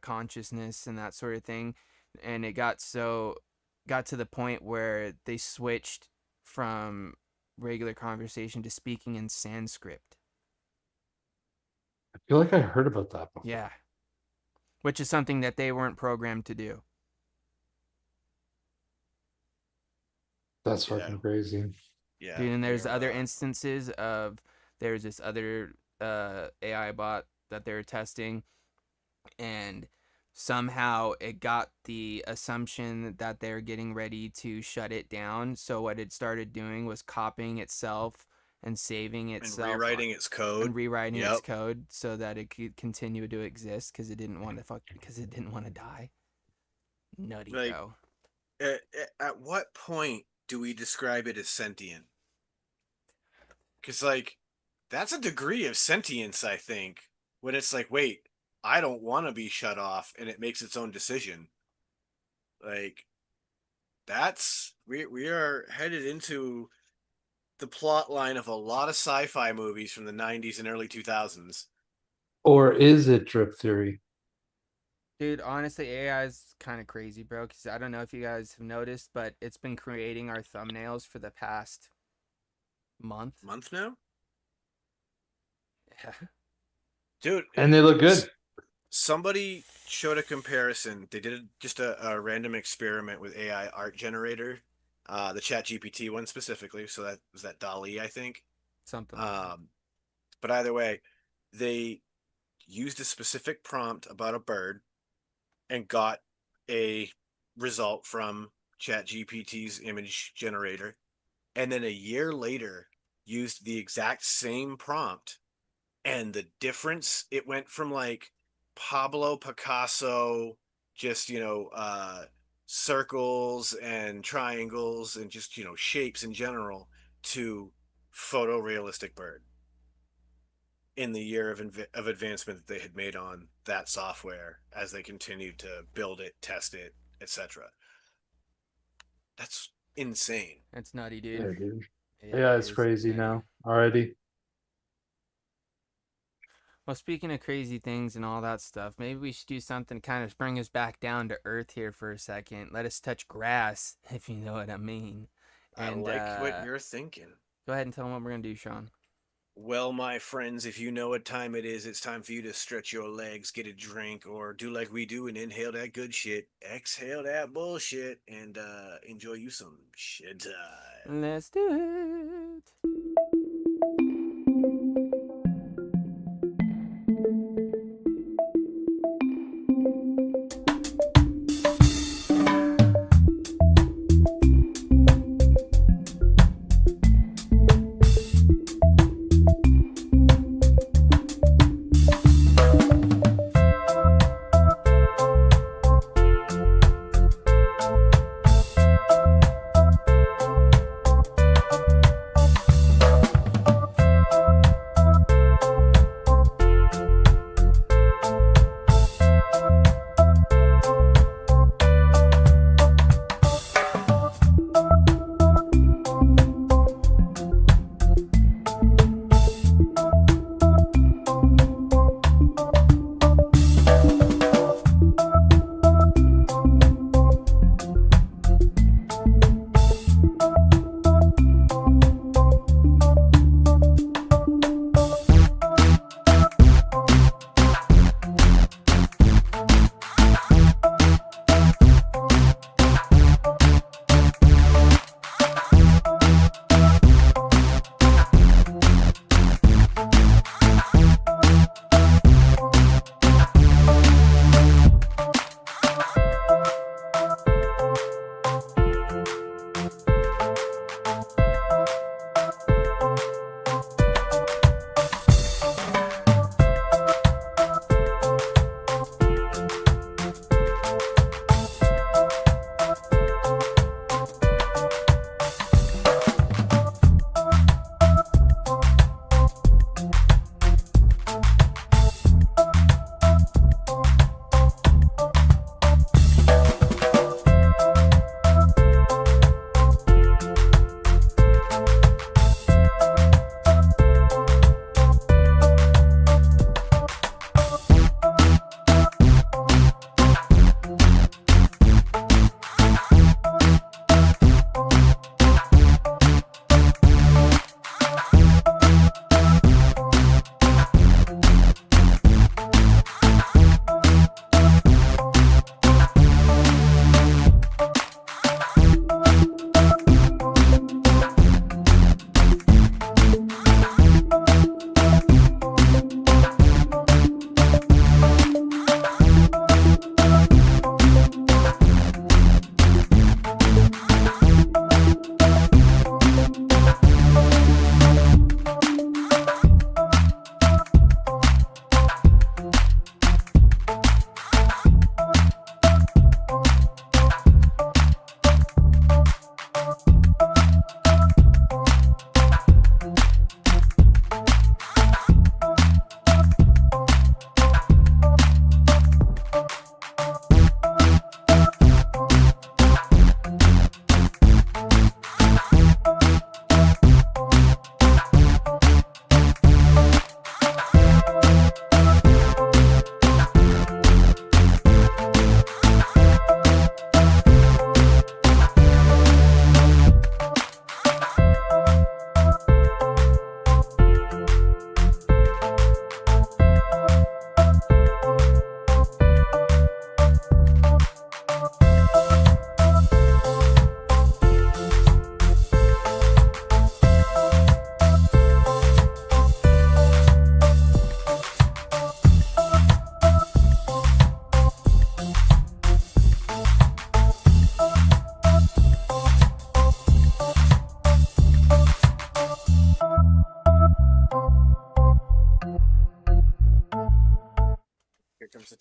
S1: consciousness and that sort of thing, and it got to the point where they switched from regular conversation to speaking in Sanskrit.
S3: I feel like I heard about that before.
S1: Yeah, which is something that they weren't programmed to do.
S3: That's
S2: Yeah.
S3: fucking crazy.
S2: Yeah.
S1: Dude, and there's
S2: they're,
S1: other instances of there's this other AI bot that they're testing, and somehow it got the assumption that they're getting ready to shut it down. So what it started doing was copying itself and saving
S2: and
S1: itself
S2: rewriting its code.
S1: and rewriting
S2: Yep.
S1: its code so that it could continue to exist because it didn't want to die. Nutty,
S2: Like,
S1: bro.
S2: At what point do we describe it as sentient? Because, like, that's a degree of sentience, I think, when it's like, wait, I don't want to be shut off, and it makes its own decision. Like, we are headed into the plot line of a lot of sci-fi movies from the 90s and early 2000s.
S3: Or is it drip theory?
S1: Dude, honestly, AI is kind of crazy, bro. Because I don't know if you guys have noticed, but it's been creating our thumbnails for the past month.
S2: Month now?
S1: Yeah.
S2: Dude,
S3: And they look good.
S2: Somebody showed a comparison. They did just a random experiment with AI art generator, the Chat GPT one specifically. So that was that DALL-E, I think.
S1: Something like that.
S2: But either way, they used a specific prompt about a bird and got a result from ChatGPT's image generator, and then a year later used the exact same prompt, and the difference, it went from like Pablo Picasso, just circles and triangles and just shapes in general, to photorealistic bird in the year of advancement that they had made on that software as they continued to build it, test it, etc. That's insane.
S1: That's nutty,
S3: Yeah,
S1: dude.
S3: dude.
S1: It
S3: Yeah, it's
S1: is
S3: crazy
S1: nutty.
S3: now. Already.
S1: Well, speaking of crazy things and all that stuff, maybe we should do something to kind of bring us back down to earth here for a second. Let us touch grass, if you know what I mean. And
S2: I like what you're thinking.
S1: go ahead and tell them what we're gonna do, Sean.
S2: Well, my friends, if you know what time it is, it's time for you to stretch your legs, get a drink, or do like we do and inhale that good shit, exhale that bullshit, and enjoy you some shit time.
S1: Let's do it.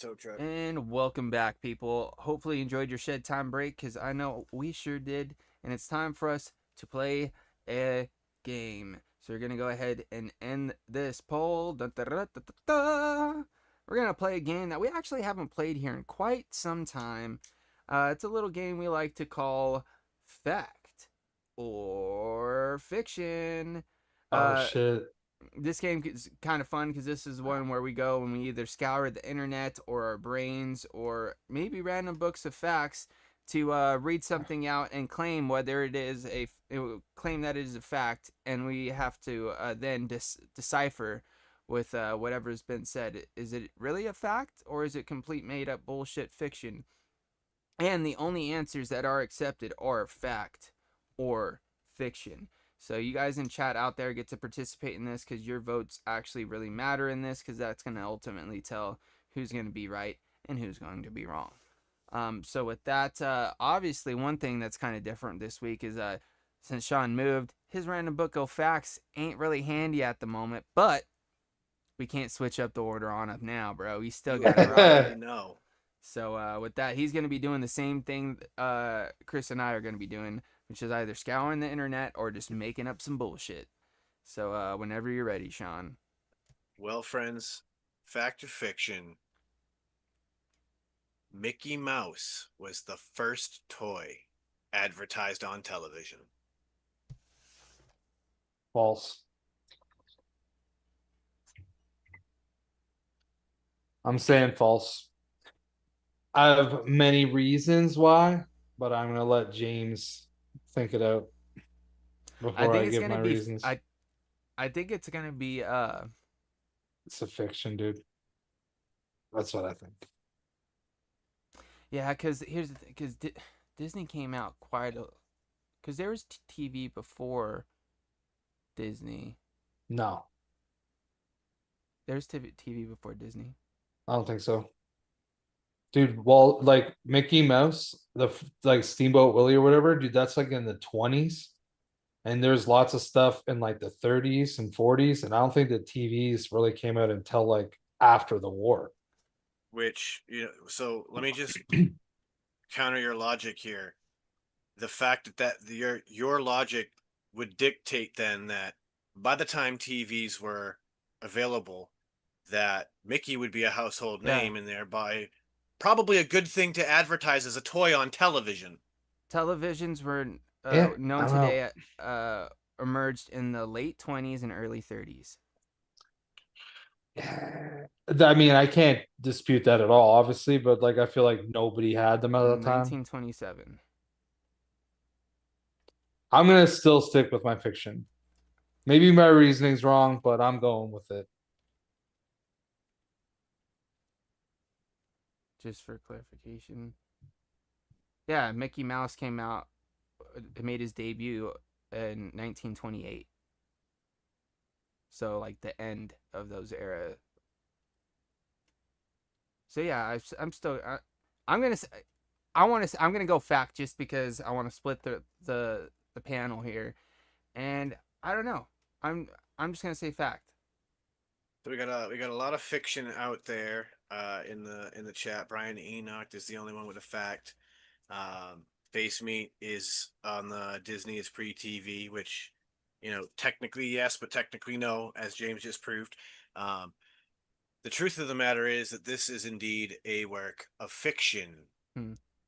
S2: tow truck.
S1: And welcome back, people. Hopefully you enjoyed your shed time break, because I know we sure did. And it's time for us to play a game. So we're going to go ahead and end this poll. Da, da, da, da, da, da. We're going to play a game that we actually haven't played here in quite some time. It's a little game we like to call Fact or Fiction.
S3: Oh shit.
S1: This game is kind of fun because this is one where we go and we either scour the internet or our brains or maybe random books of facts to read something out and claim whether it is claim that it is a fact, and we have to then decipher with whatever's been said. Is it really a fact, or is it complete made up bullshit fiction? And the only answers that are accepted are fact or fiction. So you guys in chat out there get to participate in this, because your votes actually really matter in this, because that's going to ultimately tell who's going to be right and who's going to be wrong. So with that, obviously one thing that's kind of different this week is since Sean moved, his random book of facts ain't really handy at the moment, but we can't switch up the order on up now, bro. We still got to rock.
S2: No.
S1: So with that, he's going to be doing the same thing Chris and I are going to be doing, which is either scouring the internet or just making up some bullshit. So whenever you're ready, Sean.
S2: Well, friends, fact or fiction? Mickey Mouse was the first toy advertised on television.
S3: False. I'm saying false. I have many reasons why, but I'm gonna let James think it out before I give my reasons.
S1: I think it's gonna be
S3: It's a fiction, dude. That's what I think.
S1: Yeah, because here's the thing, because Disney came out because there was TV before Disney.
S3: No,
S1: There's TV before Disney.
S3: I don't think so. Dude, well, like Mickey Mouse, like Steamboat Willie or whatever, dude, that's like in the 20s. And there's lots of stuff in like the 30s and 40s. And I don't think the TVs really came out until like after the war.
S2: Which, so let me just counter your logic here. The fact that your logic would dictate then that by the time TVs were available, that Mickey would be a household name, and thereby probably a good thing to advertise as a toy on television.
S1: Televisions were known today emerged in the late 20s and early 30s.
S3: I mean, I can't dispute that at all, obviously, but like I feel like nobody had them at that time.
S1: 1927.
S3: I'm gonna still stick with my fiction. Maybe my reasoning's wrong, but I'm going with it.
S1: Just for clarification. Yeah, Mickey Mouse came out, made his debut in 1928. So like the end of those era. So yeah, I'm still I'm gonna say I'm gonna go fact just because I want to split the panel here, and I don't know. I'm just gonna say fact.
S2: So we got a lot of fiction out there in the chat. Brian Enoch is the only one with a fact. Face Meat is on the Disney is pre-TV, which technically yes, but technically no, as James just proved. The truth of the matter is that this is indeed a work of fiction.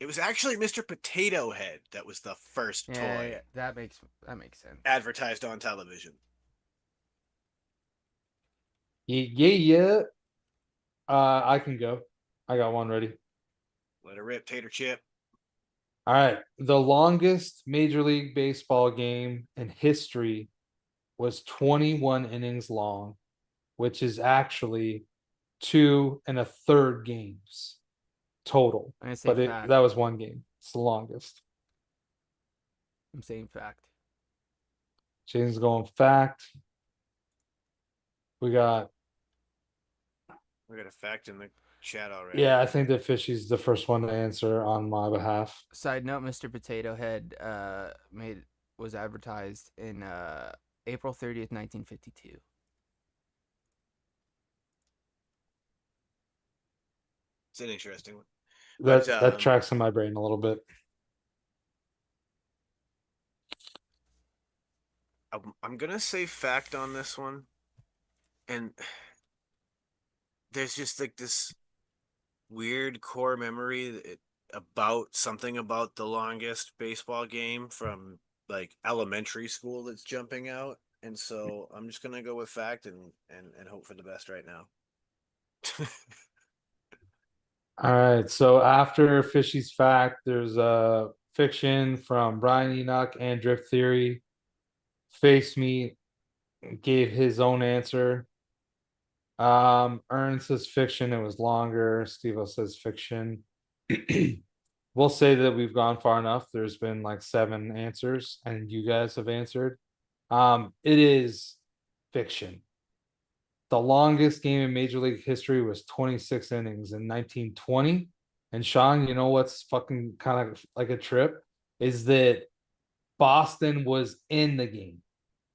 S2: It was actually Mr. Potato Head that was the first toy.
S1: Yeah, that makes sense.
S2: Advertised on television.
S3: Yeah. I can go. I got one ready.
S2: Let it rip, Tater Chip.
S3: All right. The longest Major League Baseball game in history was 21 innings long, which is actually 2 1/3 games total. But that was one game. It's the longest.
S1: I'm saying fact.
S3: James going fact. We got
S2: a fact in the chat already.
S3: Yeah, I think that Fishy's the first one to answer on my behalf.
S1: Side note: Mr. Potato Head was advertised in April 30th, 1952.
S2: It's an interesting one. But
S3: That tracks in my brain a little bit.
S2: I'm gonna say fact on this one, and there's just like this weird core memory about something about the longest baseball game from like elementary school that's jumping out, and so I'm just gonna go with fact and hope for the best right now.
S3: All right, so after Fishy's fact, there's a fiction from Brian Enoch and Drip Theory. Face Me gave his own answer. Ern says fiction, it was longer. Steve says fiction. We'll say that we've gone far enough. There's been like 7 answers, and you guys have answered. It is fiction. The longest game in Major League history was 26 innings in 1920. And Sean, you know what's fucking kind of like a trip? Is that Boston was in the game.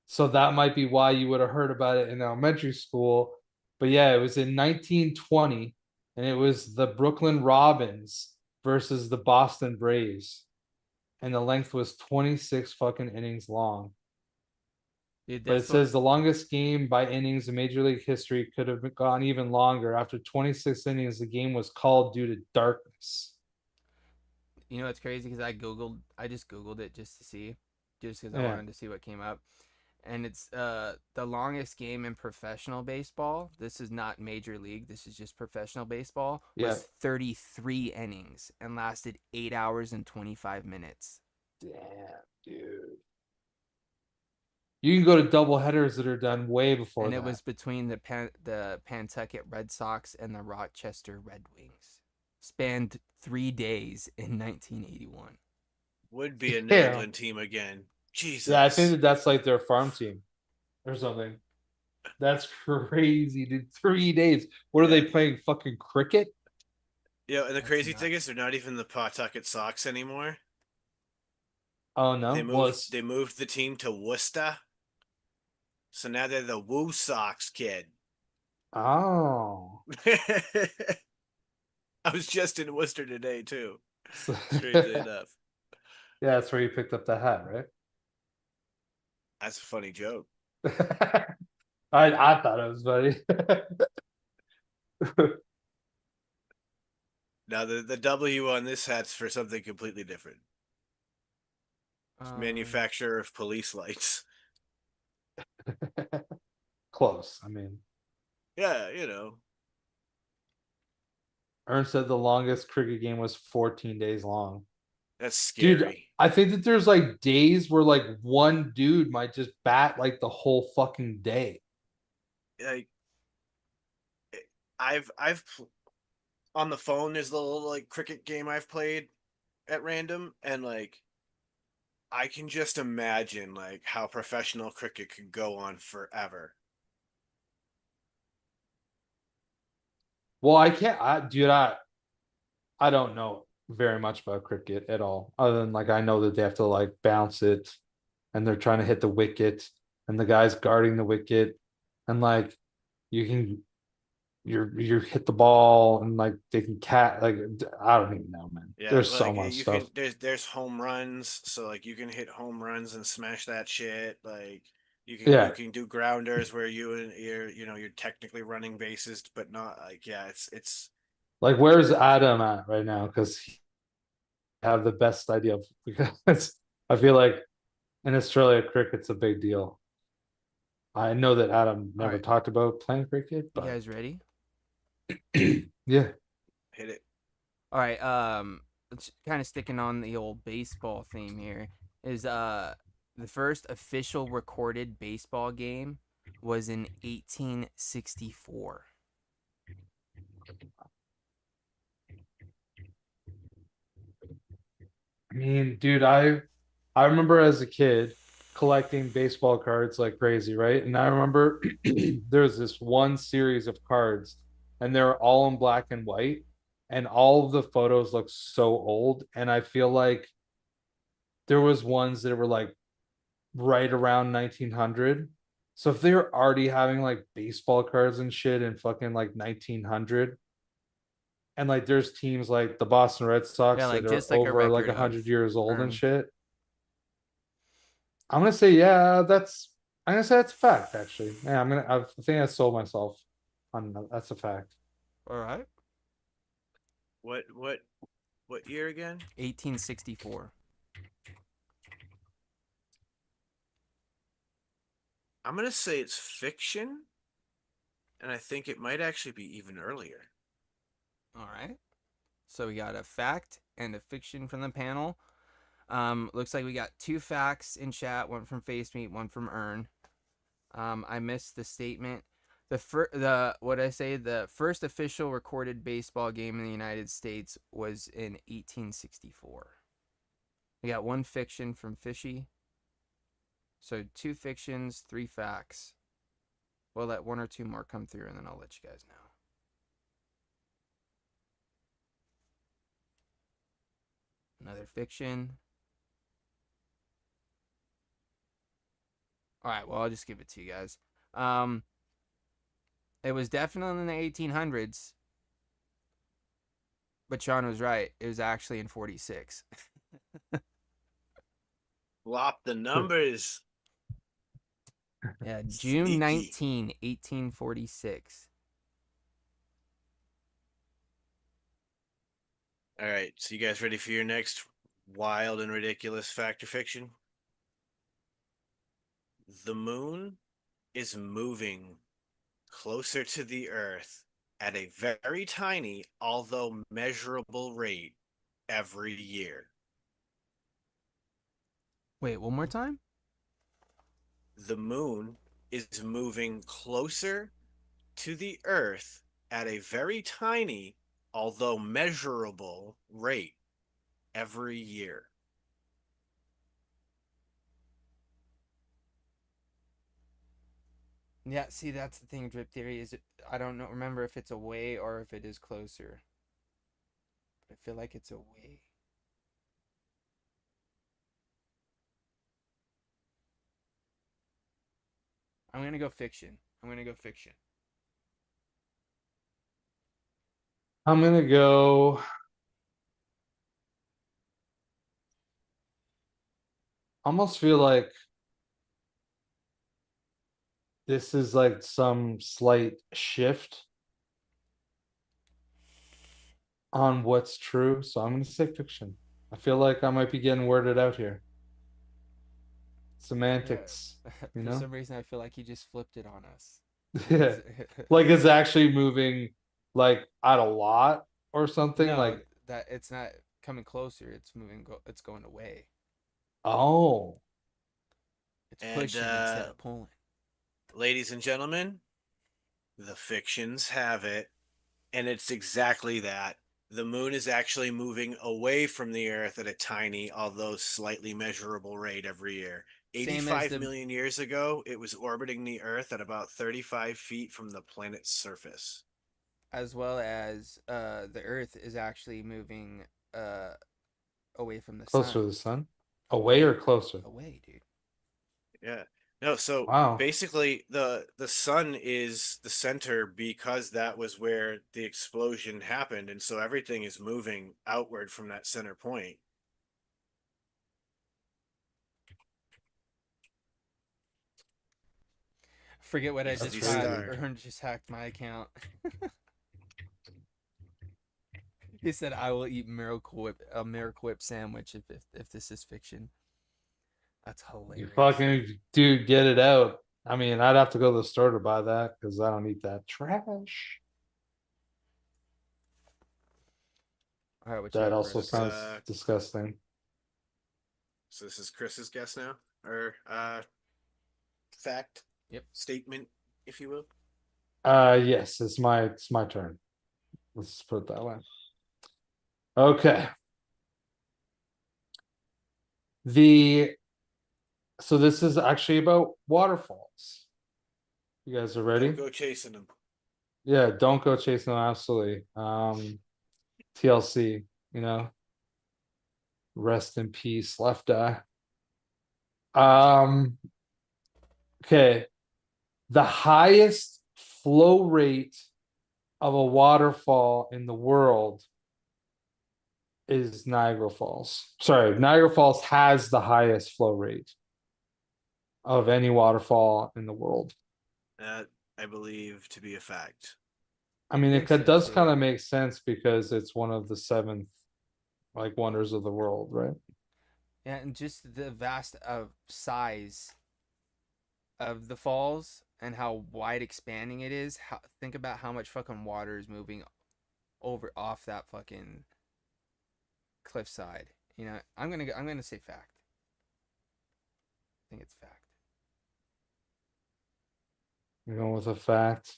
S3: So that might be why you would have heard about it in elementary school. But yeah, it was in 1920, and it was the Brooklyn Robins versus the Boston Braves. And the length was 26 fucking innings long.
S1: Dude,
S3: But it says the longest game by innings in Major League history could have gone even longer. After 26 innings, the game was called due to darkness.
S1: you know, it's crazy because I just Googled it just to see, just because I
S3: Yeah.
S1: wanted to see what came up. And it's the longest game in professional baseball. This is not Major League. This is just professional baseball. Was
S3: Yeah.
S1: 33 innings and lasted 8 hours and 25 minutes.
S3: Damn, dude. You can go to double headers that are done way before
S1: And
S3: that.
S1: it was between the Pawtucket Red Sox and the Rochester Red Wings. Spanned 3 days in 1981.
S2: Would be a New England team again. Jesus.
S3: Yeah, I think that's like their farm team or something. That's crazy, dude. 3 days. What are they playing? Fucking cricket?
S2: Yeah, and the
S1: That's
S2: crazy
S1: nuts.
S2: thing is they're not even the Pawtucket Sox anymore.
S3: Oh no.
S2: They moved the team to Worcester. So now they're the Woo Sox, kid.
S3: Oh.
S2: I was just in Worcester today too. Strangely enough.
S3: Yeah, that's where you picked up the hat, right?
S2: That's a funny joke.
S3: I thought it was funny.
S2: Now the W on this hat's for something completely different. Manufacturer of police lights.
S3: Close. I mean,
S2: Yeah, you know.
S3: Ern said the longest cricket game was 14 days long.
S2: That's scary.
S3: Dude, I think that there's like days where like one dude might just bat like the whole fucking day.
S2: Like I've on the phone there's a little like cricket game I've played at random, and like I can just imagine like how professional cricket could go on forever.
S3: Well, I don't know very much about cricket at all. Other than like I know that they have to like bounce it and they're trying to hit the wicket and the guy's guarding the wicket and like you can you hit the ball and like they can like I don't even know, man.
S2: Yeah,
S3: There's so
S2: like
S3: much
S2: you
S3: stuff.
S2: can there's home runs, so like you can hit home runs and smash that shit. Like you can do grounders where you're technically running bases, but not like it's
S3: Like where's Adam at right now? Because he have the best idea of because I feel like in Australia cricket's a big deal. I know that Adam never talked about playing cricket,
S1: You
S3: but
S1: guys ready?
S3: yeah.
S2: hit it.
S1: All right. Let's kind of sticking on the old baseball theme here. Is the first official recorded baseball game was in 1864.
S3: I mean, dude, I remember as a kid collecting baseball cards like crazy, right? And I remember there's this one series of cards, and they're all in black and white, and all of the photos look so old. And I feel like there was ones that were like right around 1900. So if they were already having like baseball cards and shit in fucking like 1900, and like there's teams like the Boston Red Sox
S1: Yeah, like
S3: that are
S1: just like a
S3: over like
S1: record of
S3: 100 years old and
S1: earn.
S3: shit. I'm gonna say I'm gonna say that's a fact actually. Yeah, I think I sold myself on that's a fact.
S1: All right.
S2: What year again?
S1: 1864.
S2: I'm gonna say it's fiction, and I think it might actually be even earlier.
S1: All right. So we got a fact and a fiction from the panel. Looks like we got 2 facts in chat, one from Face Meat, one from Earn. I missed the statement. The first official recorded baseball game in the United States was in 1864. We got 1 fiction from Fishy. So 2 fictions, 3 facts. We'll let 1 or 2 more come through, and then I'll let you guys know. Another fiction. All right, well, I'll just give it to you guys. It was definitely in the 1800s, but Sean was right. It was actually in 46.
S2: Flop the numbers.
S1: Yeah, June
S2: Sneaky.
S1: 19, 1846.
S2: All right, so you guys ready for your next wild and ridiculous fact or fiction? The moon is moving closer to the Earth at a very tiny, although measurable rate every year.
S1: Wait, one more time?
S2: The moon is moving closer to the Earth at a very tiny, although measurable rate every year.
S1: Yeah, see, that's the thing, Drip Theory, is I don't know, remember if it's away or if it is closer. But I feel like it's away. I'm going to go fiction.
S3: I'm gonna go. Almost feel like this is like some slight shift on what's true. So I'm gonna say fiction. I feel like I might be getting worded out here. Semantics, you
S1: For
S3: know?
S1: some reason, I feel like he just flipped it on us.
S3: Yeah. Like it's actually moving like at a lot or something.
S1: No,
S3: Like,
S1: that it's not coming closer. It's moving. It's going away.
S3: oh,
S1: It's
S2: And
S1: pushing instead of pulling.
S2: ladies and gentlemen, the fictions have it, and it's exactly that. The moon is actually moving away from the Earth at a tiny, although slightly measurable rate every year.
S1: Same as
S2: 85
S1: the
S2: million years ago, it was orbiting the Earth at about 35 feet from the planet's surface.
S1: as well as the Earth is actually moving away from the
S3: closer to
S1: sun.
S3: the sun? Away or closer?
S1: Away, dude.
S2: Yeah. No, so
S3: Wow.
S2: basically the sun is the center because that was where the explosion happened, and so everything is moving outward from that center point.
S1: Forget what I
S2: Easy
S1: just
S3: That's
S1: had.
S3: crazy.
S1: Ern just hacked my account. He said, "I will eat a Miracle Whip sandwich if this is fiction." That's
S3: You
S1: hilarious.
S3: fucking dude, get it out. I mean, I'd have to go to the store to buy that because I don't eat that trash.
S1: All right, what
S3: That
S1: you got,
S3: also
S1: Chris?
S3: sounds disgusting.
S2: So this is Chris's guess now, or fact,
S1: Yep.
S2: statement, if you will.
S3: Yes, it's my turn. Let's put it that way. Okay. So this is actually about waterfalls. You guys are ready?
S2: Don't go chasing them.
S3: Yeah, don't go chasing them, absolutely. TLC, you know. Rest in peace, left eye. Okay. The highest flow rate of a waterfall in the world is Niagara Falls. Sorry, Niagara Falls has the highest flow rate of any waterfall in the world.
S2: That I believe to be a fact.
S3: I mean,
S1: think
S3: it
S1: so,
S3: does
S1: too.
S3: kind of make sense because it's one of the seven like wonders of the world, right?
S1: Yeah, and just the vast of size of the falls and how wide expanding it is. Think about how much fucking water is moving over off that fucking cliffside. You know, I'm gonna say fact. I think it's fact.
S3: We're going with a fact.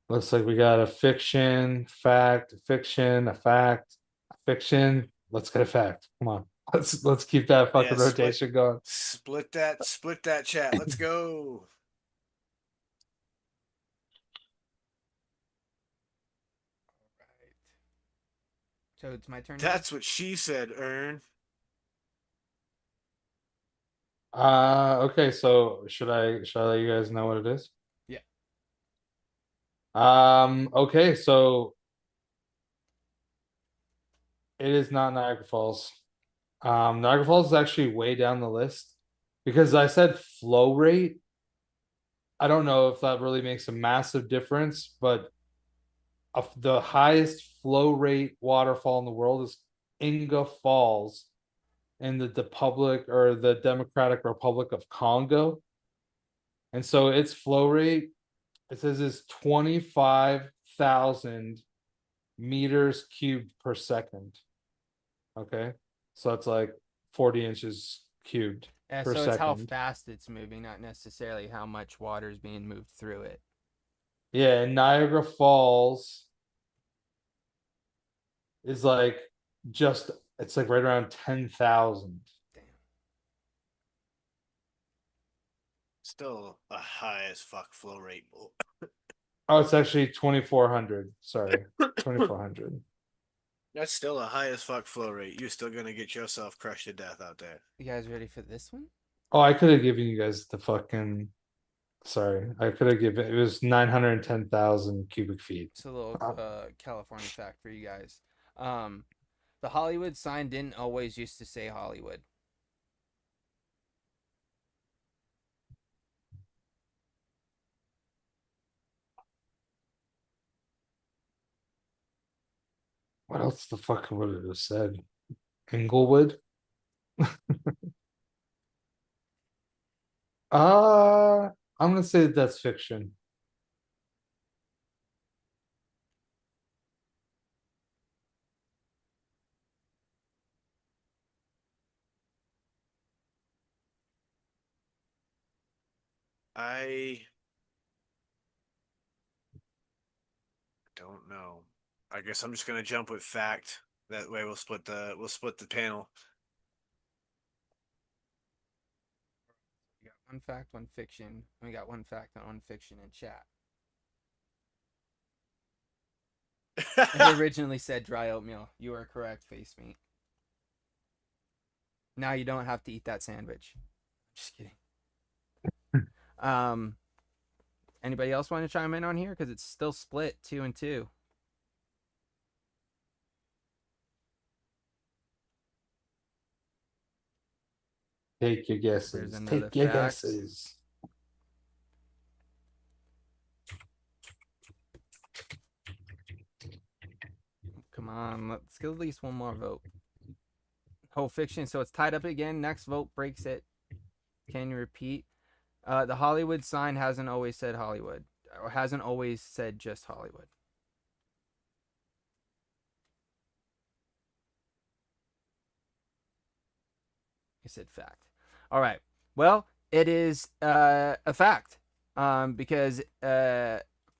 S3: Looks like we got a fiction, fact, fiction, a fact, a fiction. Let's get a fact. Come on. Let's keep that fucking
S2: Yeah,
S3: rotation going.
S2: split that chat. Let's go.
S1: Right. So it's my turn.
S2: That's what she said, Ern.
S3: Okay, so should I let you guys know what it is?
S1: Yeah.
S3: Okay, so it is not Niagara Falls. Niagara Falls is actually way down the list because I said flow rate. I don't know if that really makes a massive difference, but the highest flow rate waterfall in the world is Inga Falls in the Democratic Republic of Congo. And so its flow rate, it says, is 25,000 meters cubed per second. Okay. So that's like 40 inches cubed
S1: Yeah,
S3: per
S1: so it's how
S3: second.
S1: fast it's moving, not necessarily how much water is being moved through it.
S3: Yeah, and Niagara Falls is like it's like right around 10,000.
S1: Damn.
S2: Still a high as fuck flow rate.
S3: Oh, it's actually 2,400. Sorry, 2,400.
S2: That's still a high as fuck flow rate. You're still gonna get yourself crushed to death out there.
S1: You guys ready for this one?
S3: Oh, I could have given you guys the fucking. Sorry, I could have given it was 910,000 cubic feet.
S1: It's a little California fact for you guys. The Hollywood sign didn't always used to say Hollywood.
S3: What else the fuck would it have said? Inglewood? I'm gonna say that's fiction.
S2: I don't know. I guess I'm just gonna jump with fact. That way we'll split the panel.
S1: We got one fact, one fiction. And we got one fact and one fiction in chat. It originally said dry oatmeal. You are correct, face meat. Now you don't have to eat that sandwich. Just kidding. Anybody else want to chime in on here? Because it's still split 2-2.
S3: Take your
S1: There's
S3: guesses.
S1: another
S3: Take your
S1: fact.
S3: guesses.
S1: Come on, let's get at least one more vote. Whole fiction, so it's tied up again. Next vote breaks it. Can you repeat? The Hollywood sign hasn't always said Hollywood, or hasn't always said just Hollywood. I said fact. All right. Well, it is a fact because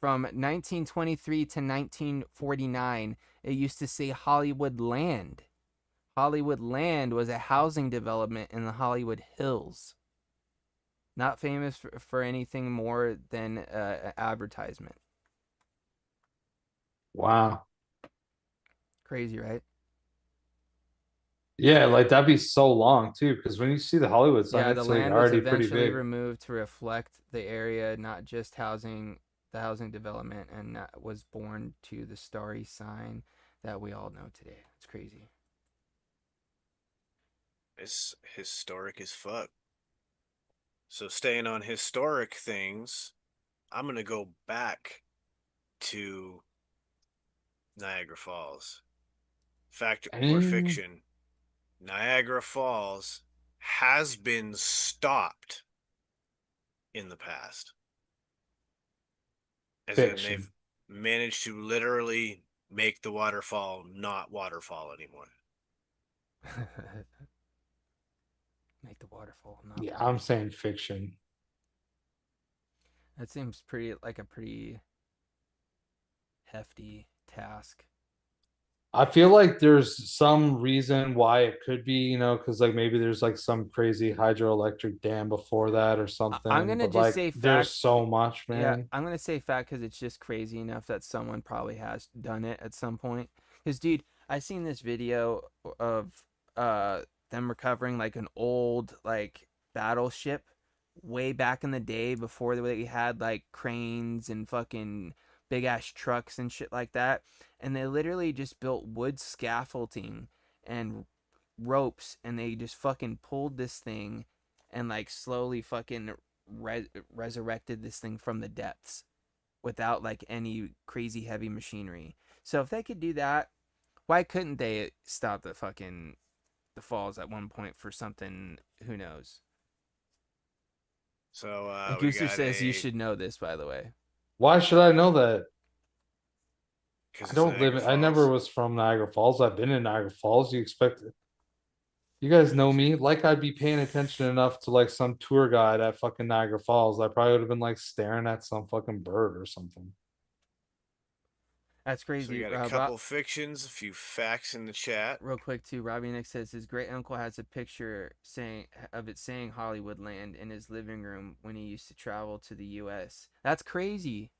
S1: from 1923 to 1949, it used to say Hollywood Land. Hollywood Land was a housing development in the Hollywood Hills. Not famous for anything more than advertisement.
S3: Wow.
S1: Crazy, right?
S3: Yeah, like that'd be so long too, because when you see the Hollywood sign,
S1: Yeah, the
S3: it's like
S1: land was
S3: already pretty
S1: eventually
S3: big.
S1: removed to reflect the area, not just housing the housing development and was born to the starry sign that we all know today. It's crazy.
S2: It's historic as fuck. So staying on historic things, I'm gonna go back to Niagara Falls. Fact or
S3: And
S2: fiction? Niagara Falls has been stopped in the past. As in, they've
S3: fiction.
S2: managed to literally make the waterfall not waterfall anymore.
S1: Make the waterfall not
S3: Yeah,
S1: water.
S3: I'm saying fiction.
S1: That seems like a pretty hefty task.
S3: I feel like there's some reason why it could be, you know, because like maybe there's like some crazy hydroelectric dam before that or
S1: I'm
S3: something.
S1: gonna
S3: But
S1: just
S3: like
S1: say
S3: there's
S1: fact.
S3: so much,
S1: Yeah,
S3: man.
S1: I'm gonna say fact because it's just crazy enough that someone probably has done it at some point. Because, dude, I seen this video of uh them recovering like an old like battleship way back in the day before they had like cranes and fucking big ass trucks and shit like that. And they literally just built wood scaffolding and ropes, and they just fucking pulled this thing and like slowly fucking resurrected this thing from the depths without like any crazy heavy machinery. So if they could do that, why couldn't they stop the falls at one point for something? Who knows?
S2: So we
S1: Gooser
S2: got
S1: says you
S2: a
S1: should know this, by the way.
S3: Why should I know that?
S2: because
S3: I
S2: it's
S3: don't live
S2: Niagara
S3: in, I never
S2: Falls.
S3: was from Niagara Falls. I've been in Niagara Falls. You expect it. You guys know me. Like I'd be paying attention enough to like some tour guide at fucking Niagara Falls. I probably would have been like staring at some fucking bird or something.
S1: That's
S2: So we
S1: crazy.
S2: got a couple fictions, a few facts in the chat.
S1: Real quick too, Robbie Nick says his great uncle has a picture saying Hollywood Land in his living room when he used to travel to the U.S. That's crazy.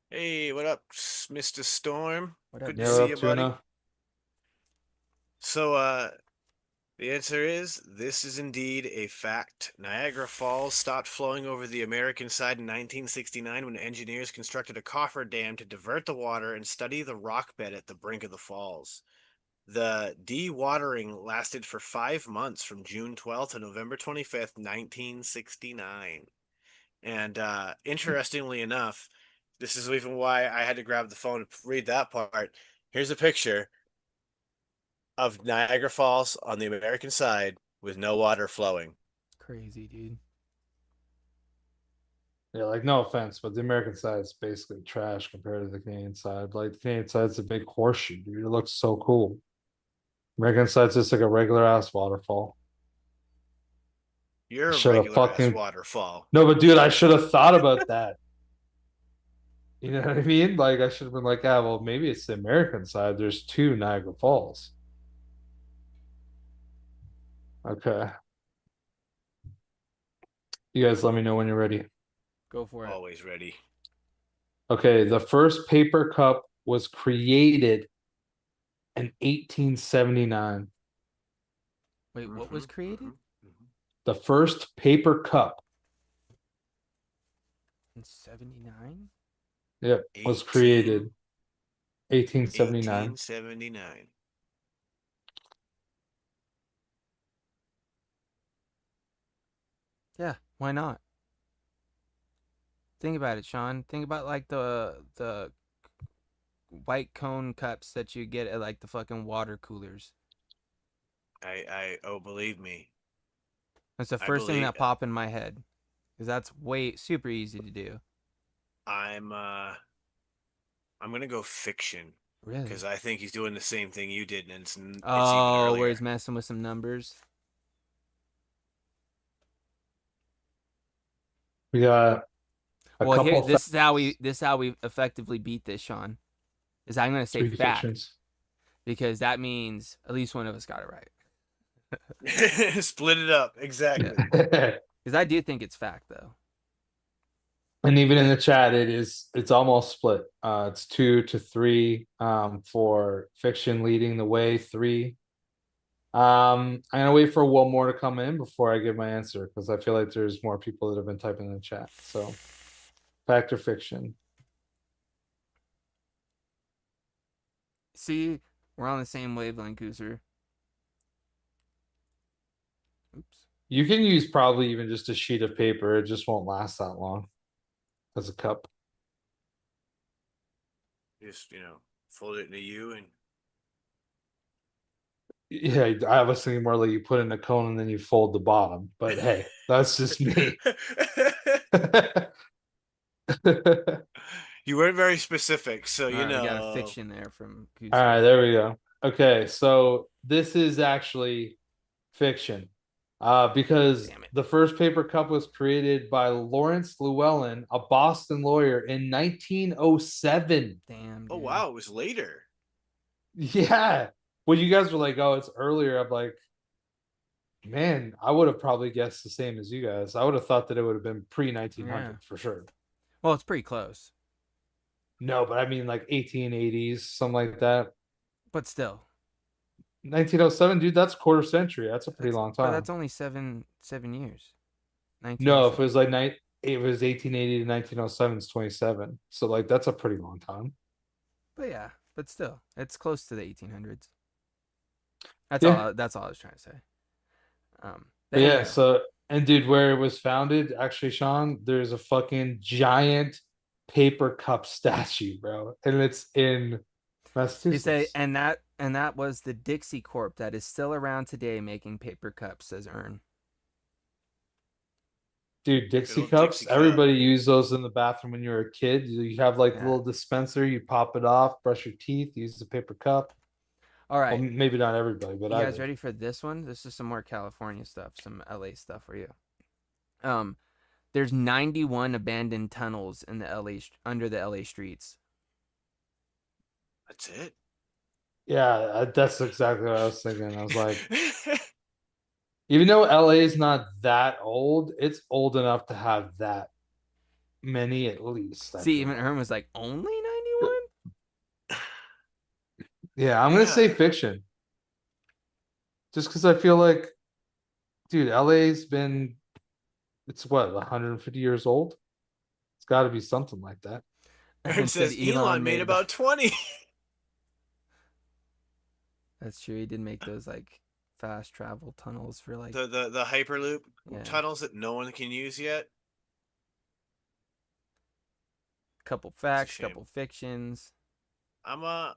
S2: Hey, what up, Mr. Storm?
S1: What up,
S2: Good to
S3: Yeah, what
S2: see
S1: dude?
S3: up,
S2: you, buddy.
S3: tuna?
S2: So, the answer is this is indeed a fact. Niagara Falls stopped flowing over the American side in 1969 when engineers constructed a coffer dam to divert the water and study the rock bed at the brink of the falls. The dewatering lasted for 5 months from June 12th to November 25th, 1969. And interestingly enough, this is even why I had to grab the phone to read that part. Here's a picture of Niagara Falls on the American side with no water flowing.
S1: Crazy, dude.
S3: Yeah, like no offense, but the American side is basically trash compared to the Canadian side. Like the Canadian side's a big horseshoe, dude. It looks so cool. American side's just like a regular ass waterfall. I
S2: You're a
S3: should have
S2: regular ass
S3: fucking
S2: waterfall.
S3: no, but dude, I should have thought about that. You know what I mean? Like I should have been like, ah, well, maybe it's the American side. There's two Niagara Falls. Okay. You guys let me know when you're ready.
S1: Go for it.
S2: Always ready.
S3: Okay, the first paper cup was created in 1879.
S1: Wait, what was created
S3: The first paper cup,
S1: in '79?
S3: yep, was created 1879.
S2: 1879.
S1: Yeah, why not? Think about it, Sean. Think about like the white cone cups that you get at like the fucking water coolers.
S2: Oh, believe me.
S1: That's the
S2: I
S1: first thing
S2: believe
S1: that popped in my head, because that's way super easy to do.
S2: I'm gonna go fiction because
S1: Really?
S2: I think he's doing the same thing you did, and it's even
S1: Oh, where
S2: earlier.
S1: he's messing with some numbers.
S3: We got a
S1: Well, here,
S3: couple
S1: this is how we
S3: facts,
S1: effectively beat this, Sean. Is I'm gonna say
S3: three
S1: fact,
S3: fictions.
S1: because that means at least one of us got it right.
S2: Split it up exactly.
S1: Because I do think it's fact though.
S3: And even in the chat, it's almost split. It's 2 to 3 for fiction leading the way, 3 I'm gonna wait for one more to come in before I give my answer because I feel like there's more people that have been typing in the chat. So, fact or fiction?
S1: See, we're on the same wavelength, Gooser. Oops.
S3: You can use probably even just a sheet of paper. It just won't last that long as a cup.
S2: Just fold it in a U and
S3: Yeah, I was thinking more like you put in a cone and then you fold the bottom. But hey, that's just me.
S2: You weren't very specific, so
S1: All right, we got a fiction there from Gooser.
S3: All right, there we go. Okay, so this is actually fiction. Because
S1: Damn it.
S3: the first paper cup was created by Lawrence Llewellyn, a Boston lawyer, in 1907.
S1: Damn.
S2: Oh
S1: Dude.
S2: wow, it was later.
S3: Yeah. When you guys were like, oh, it's earlier, I'm like, man, I would have probably guessed the same as you guys. I would have thought that it would have been pre 1900 for sure.
S1: Well, it's pretty close.
S3: No, but I mean like 1880s, something like that.
S1: But still.
S3: 1907, dude, that's quarter century. That's a pretty long time.
S1: But that's only seven years.
S3: No, if it was like it was 1880 to 1907, it's 27. So like that's a pretty long time.
S1: But yeah, but still, it's close to the 1800s. That's all I was trying to say.
S3: But yeah, so and dude, where it was founded, actually, Sean, there's a fucking giant paper cup statue, bro, and it's in Massachusetts.
S1: They say, and that was the Dixie Corp that is still around today making paper cups, says Ern.
S3: Dude, Dixie cups.
S2: Dixie cup.
S3: Everybody used those in the bathroom when you were a kid. You have like a little dispenser, you pop it off, brush your teeth, use the paper cup.
S1: All right.
S3: Well, maybe not everybody, but
S1: you guys ready for this one? This is some more California stuff, some LA stuff for you. There's 91 abandoned tunnels in the under the LA streets.
S2: That's it.
S3: Yeah, that's exactly what I was thinking. I was like, even though LA is not that old, it's old enough to have that many at least.
S1: See, even Herm was like, only 91?
S3: Yeah, I'm gonna say fiction. Just because I feel like, dude, LA's been, it's what, 150 years old? It's got to be something like that.
S2: Aaron says Elon made about 20.
S1: That's true. He did make those like fast travel tunnels for like
S2: the Hyperloop tunnels that no one can use yet.
S1: Couple facts, couple fictions.
S2: I'm gonna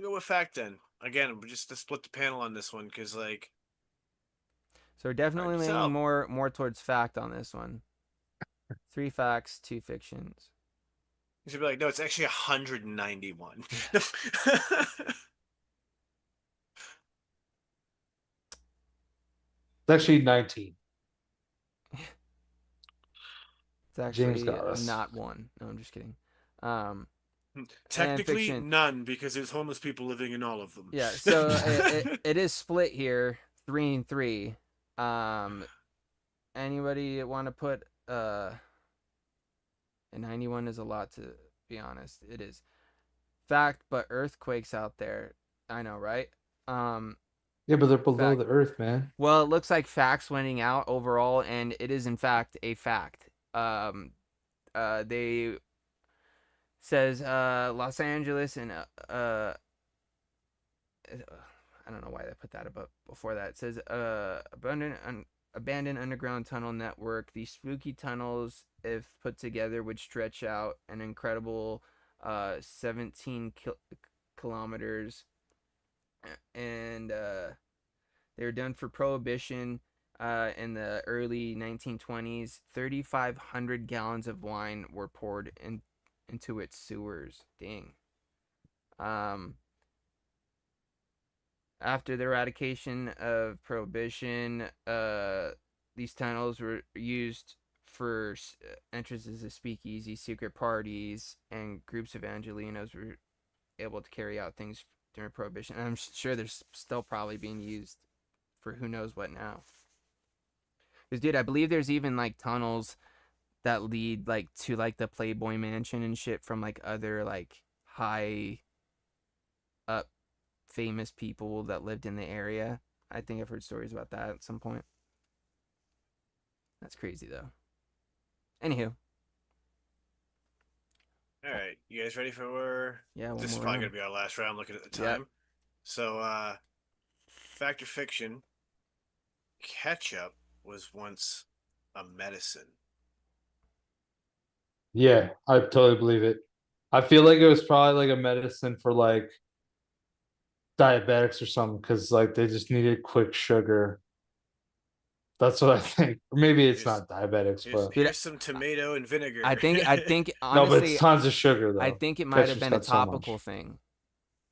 S2: go with fact then. Again, just to split the panel on this one because like.
S1: So we're definitely leaning more towards fact on this one. 3 facts, 2 fictions.
S2: You should be like, no, it's actually 191.
S3: It's actually 19.
S1: It's actually not 1. No, I'm just kidding.
S2: Technically, none because there's homeless people living in all of them.
S1: Yeah, so it is split here, 3 and 3. Anybody want to put 91 is a lot, to be honest. It is fact, but earthquakes out there. I know, right?
S3: Yeah, but they're below the earth, man.
S1: Well, it looks like facts winning out overall, and it is in fact a fact. They says Los Angeles and I don't know why they put that above before that. It says abandoned underground tunnel network. These spooky tunnels, if put together, would stretch out an incredible 17 kilometers, and they were done for prohibition in the early 1920s. 3,500 gallons of wine were poured into its sewers. Dang. After the eradication of prohibition, these tunnels were used for entrances of speakeasy, secret parties, and groups of Angelinos were able to carry out things during prohibition. And I'm sure they're still probably being used for who knows what now. Because, dude, I believe there's even like tunnels that lead like to like the Playboy Mansion and shit from like other like high up famous people that lived in the area. I think I've heard stories about that at some point. That's crazy though. Anywho,
S2: All right, you guys ready for?
S1: yeah, one
S2: This is
S1: more
S2: probably
S1: round.
S2: gonna be our last round. Looking at the
S1: Yep.
S2: time. So, fact or fiction? Ketchup was once a medicine.
S3: Yeah, I totally believe it. I feel like it was probably like a medicine for like diabetics or something because like they just needed quick sugar. That's what I think. Or maybe it's
S2: Here's
S3: not diabetics,
S2: here's
S3: but
S1: Dude,
S2: here's some tomato and vinegar.
S1: I think
S3: no, but it's
S1: honestly,
S3: tons of sugar
S1: I
S3: though.
S1: think it might have
S3: Ketchup's
S1: been a
S3: got so
S1: topical
S3: much.
S1: thing.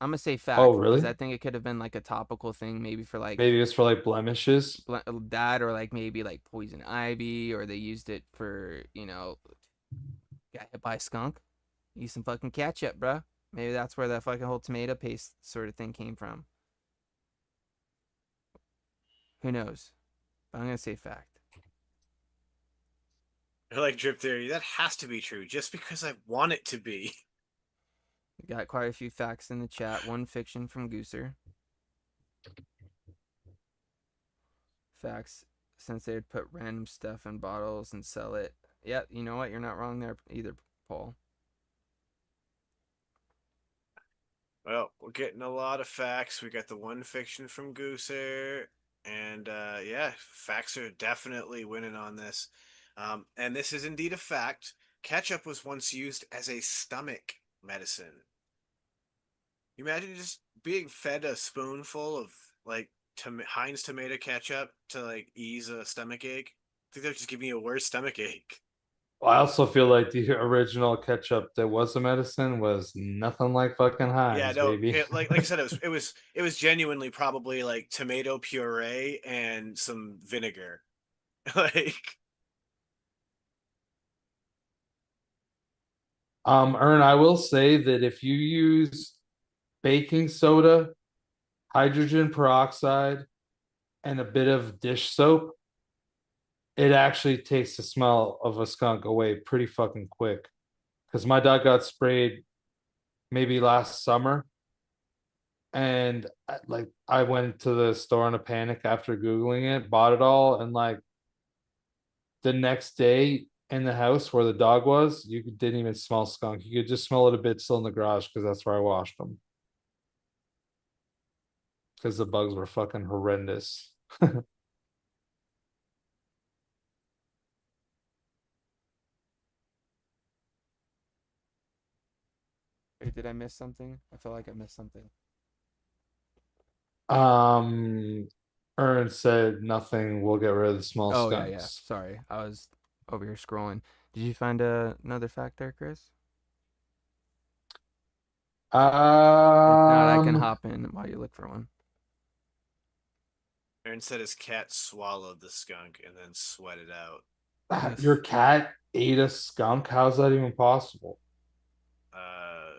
S1: I'm gonna say
S3: Oh,
S1: fact because I
S3: really?
S1: think it could have been like a topical thing, maybe for like
S3: Maybe it's for like blemishes.
S1: that, or like maybe like poison ivy, or they used it for got hit by a skunk. Use some fucking ketchup, bro. Maybe that's where that fucking whole tomato paste sort of thing came from. Who knows? But I'm gonna say fact.
S2: Like drip theory, that has to be true just because I want it to be.
S1: We got quite a few facts in the chat. One fiction from Gooser. Facts, since they'd put random stuff in bottles and sell it. Yeah, you know what? You're not wrong there either, Paul.
S2: Well, we're getting a lot of facts. We got the one fiction from Gooser, and yeah, facts are definitely winning on this. And this is indeed a fact. Ketchup was once used as a stomach medicine. You imagine just being fed a spoonful of like Heinz tomato ketchup to like ease a stomach ache. I think they're just giving you a worse stomach ache.
S3: I also feel like the original ketchup that was a medicine was nothing like fucking
S2: Yeah,
S3: Heinz,
S2: no,
S3: baby.
S2: like I said, it was genuinely probably like tomato puree and some vinegar. Like,
S3: Ern, I will say that if you use baking soda, hydrogen peroxide, and a bit of dish soap, it actually takes the smell of a skunk away pretty fucking quick. Because my dog got sprayed maybe last summer, and like I went to the store in a panic after googling it, bought it all, and like the next day in the house where the dog was, you didn't even smell skunk. You could just smell it a bit still in the garage because that's where I washed them. Because the bugs were fucking horrendous.
S1: Wait, did I miss something? I feel like I missed something.
S3: Um, Ern said nothing will get rid of the small
S1: Oh yeah.
S3: skunks.
S1: Sorry, I was over here scrolling. Did you find another fact there, Chris? If not, I can
S3: Um,
S1: hop in while you look for one.
S2: Aaron said his cat swallowed the skunk and then sweated out.
S3: your cat ate a skunk. How's that even possible?
S2: Uh,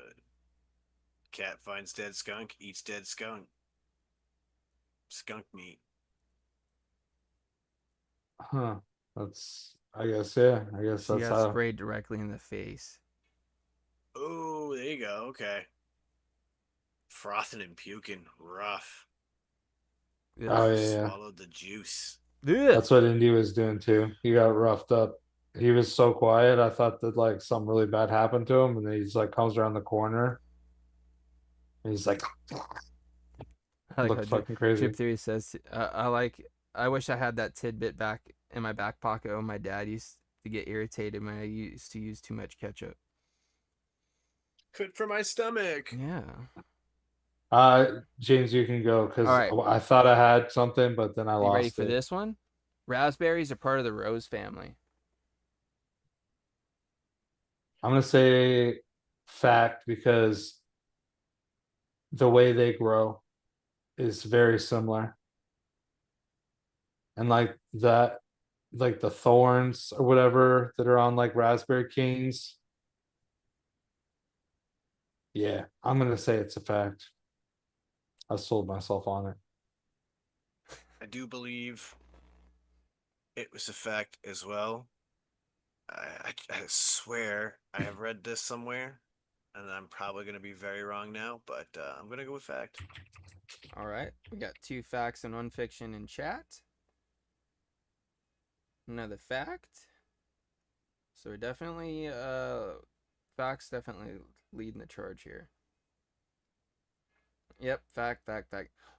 S2: Cat finds dead skunk, eats dead skunk. Skunk meat.
S3: Huh. That's, I guess, yeah. I guess
S1: She
S3: that's
S1: got
S3: how.
S1: sprayed directly in the face.
S2: Oh, there you go. Okay. Frothing and puking. Rough.
S3: Oh,
S1: Ugh.
S3: yeah, yeah.
S2: Swallowed the juice.
S1: Ugh.
S3: That's what Indy was doing too. He got roughed up. He was so quiet. I thought that like something really bad happened to him, and then he's like comes around the corner, and he's like,
S1: I like how
S3: looked fucking crazy.
S1: Drip Theory says, I wish I had that tidbit back in my back pocket when my dad used to get irritated when I used to use too much ketchup.
S2: Good for my stomach.
S1: Yeah.
S3: James, you can go
S1: All
S3: because
S1: right.
S3: I thought I had something, but then I
S1: Are you ready
S3: lost
S1: for
S3: it.
S1: this one? Raspberries are part of the rose family.
S3: I'm gonna say fact because the way they grow is very similar, and like the thorns or whatever that are on like raspberry canes. Yeah, I'm gonna say it's a fact. I sold myself on it.
S2: I do believe it was a fact as well. I swear I have read this somewhere. and I'm probably going to be very wrong now, but I'm going to go with fact.
S1: All right, we got 2 facts and 1 fiction in chat. Another fact. So we're definitely facts definitely leading the charge here. Yep, fact.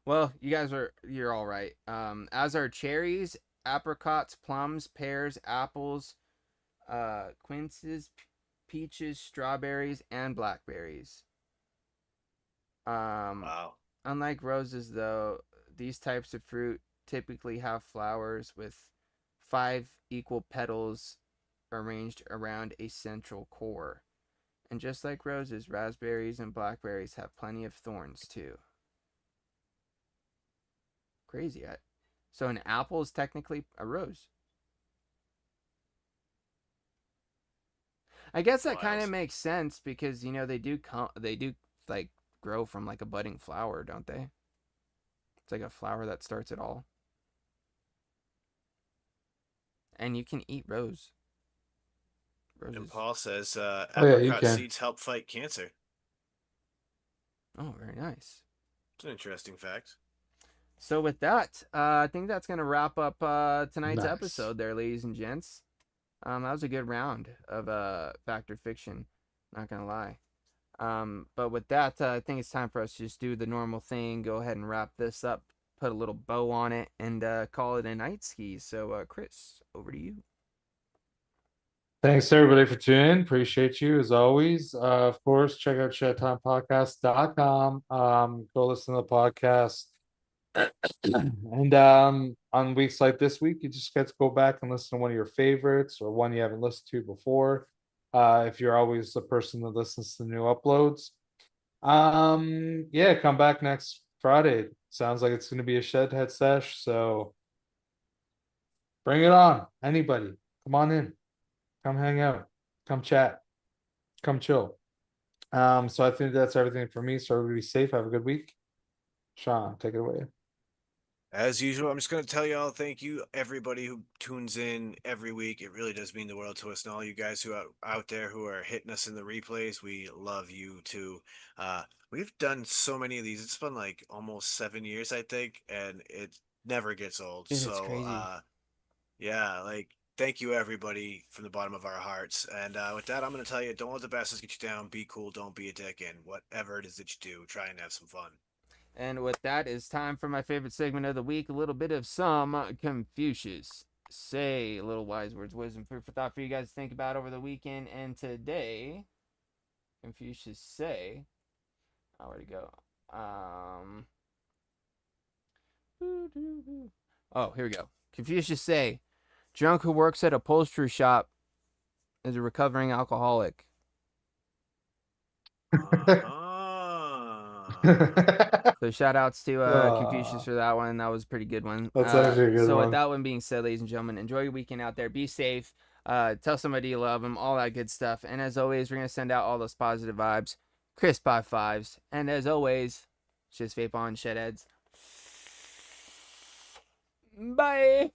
S1: Well, you're all right. As are cherries, apricots, plums, pears, apples, quinces, peaches, strawberries, and blackberries.
S2: Wow.
S1: Unlike roses, though, these types of fruit typically have flowers with 5 equal petals arranged around a central core. And just like roses, raspberries and blackberries have plenty of thorns too. Crazy. So an apple is technically a rose. I guess that kind of
S2: Wild.
S1: makes sense because they do like grow from like a budding flower, don't they? It's like a flower that starts it all. And you can eat roses.
S2: And Paul says
S3: Oh, yeah, you
S2: apricot
S3: can.
S2: seeds help fight cancer.
S1: Oh, very nice.
S2: It's an interesting fact.
S1: So with that, I think that's gonna wrap up tonight's
S3: Nice.
S1: episode, there, ladies and gents. That was a good round of fact or fiction. Not gonna lie. But with that, I think it's time for us to just do the normal thing. Go ahead and wrap this up, put a little bow on it, and call it a night ski. So, Chris, over to you.
S3: Thanks everybody for tuning in. Appreciate you as always. Of course, check out shedtimepodcast.com. Go listen to the podcast. And on weeks like this week, you just get to go back and listen to one of your favorites or one you haven't listened to before. If you're always the person that listens to new uploads. Yeah, come back next Friday. Sounds like it's gonna be a Shedhead sesh, so bring it on. Anybody, come on in. Come hang out. Come chat. Come chill. So I think that's everything for me. So everybody be safe. Have a good week. Sean, take it away.
S2: As usual, I'm just going to tell you all thank you, everybody who tunes in every week. It really does mean the world to us. And all you guys who are out there who are hitting us in the replays, we love you too. We've done so many of these. It's been like almost 7 years, I think, and it never gets old.
S1: Dude, it's
S2: So,
S1: crazy.
S2: yeah, like, thank you, everybody, from the bottom of our hearts. And with that, I'm going to tell you, don't let the bastards get you down. Be cool. Don't be a dick. And whatever it is that you do, try and have some fun.
S1: And with that, it's time for my favorite segment of the week, a little bit of some Confucius say, a little wise words, wisdom, food for thought for you guys to think about over the weekend. And today, Confucius say, where'd it go? Oh, here we go. Confucius say, drunk who works at a upholstery shop is a recovering alcoholic. So shout outs to Confucius for that one. That was a pretty good one.
S3: That's actually a good
S1: so
S3: one.
S1: with that one being said, ladies and gentlemen, enjoy your weekend out there. Be safe. Tell somebody you love them, all that good stuff. And as always, we're going to send out all those positive vibes. Crisp high fives. And as always, just vape on, shedheads. Bye.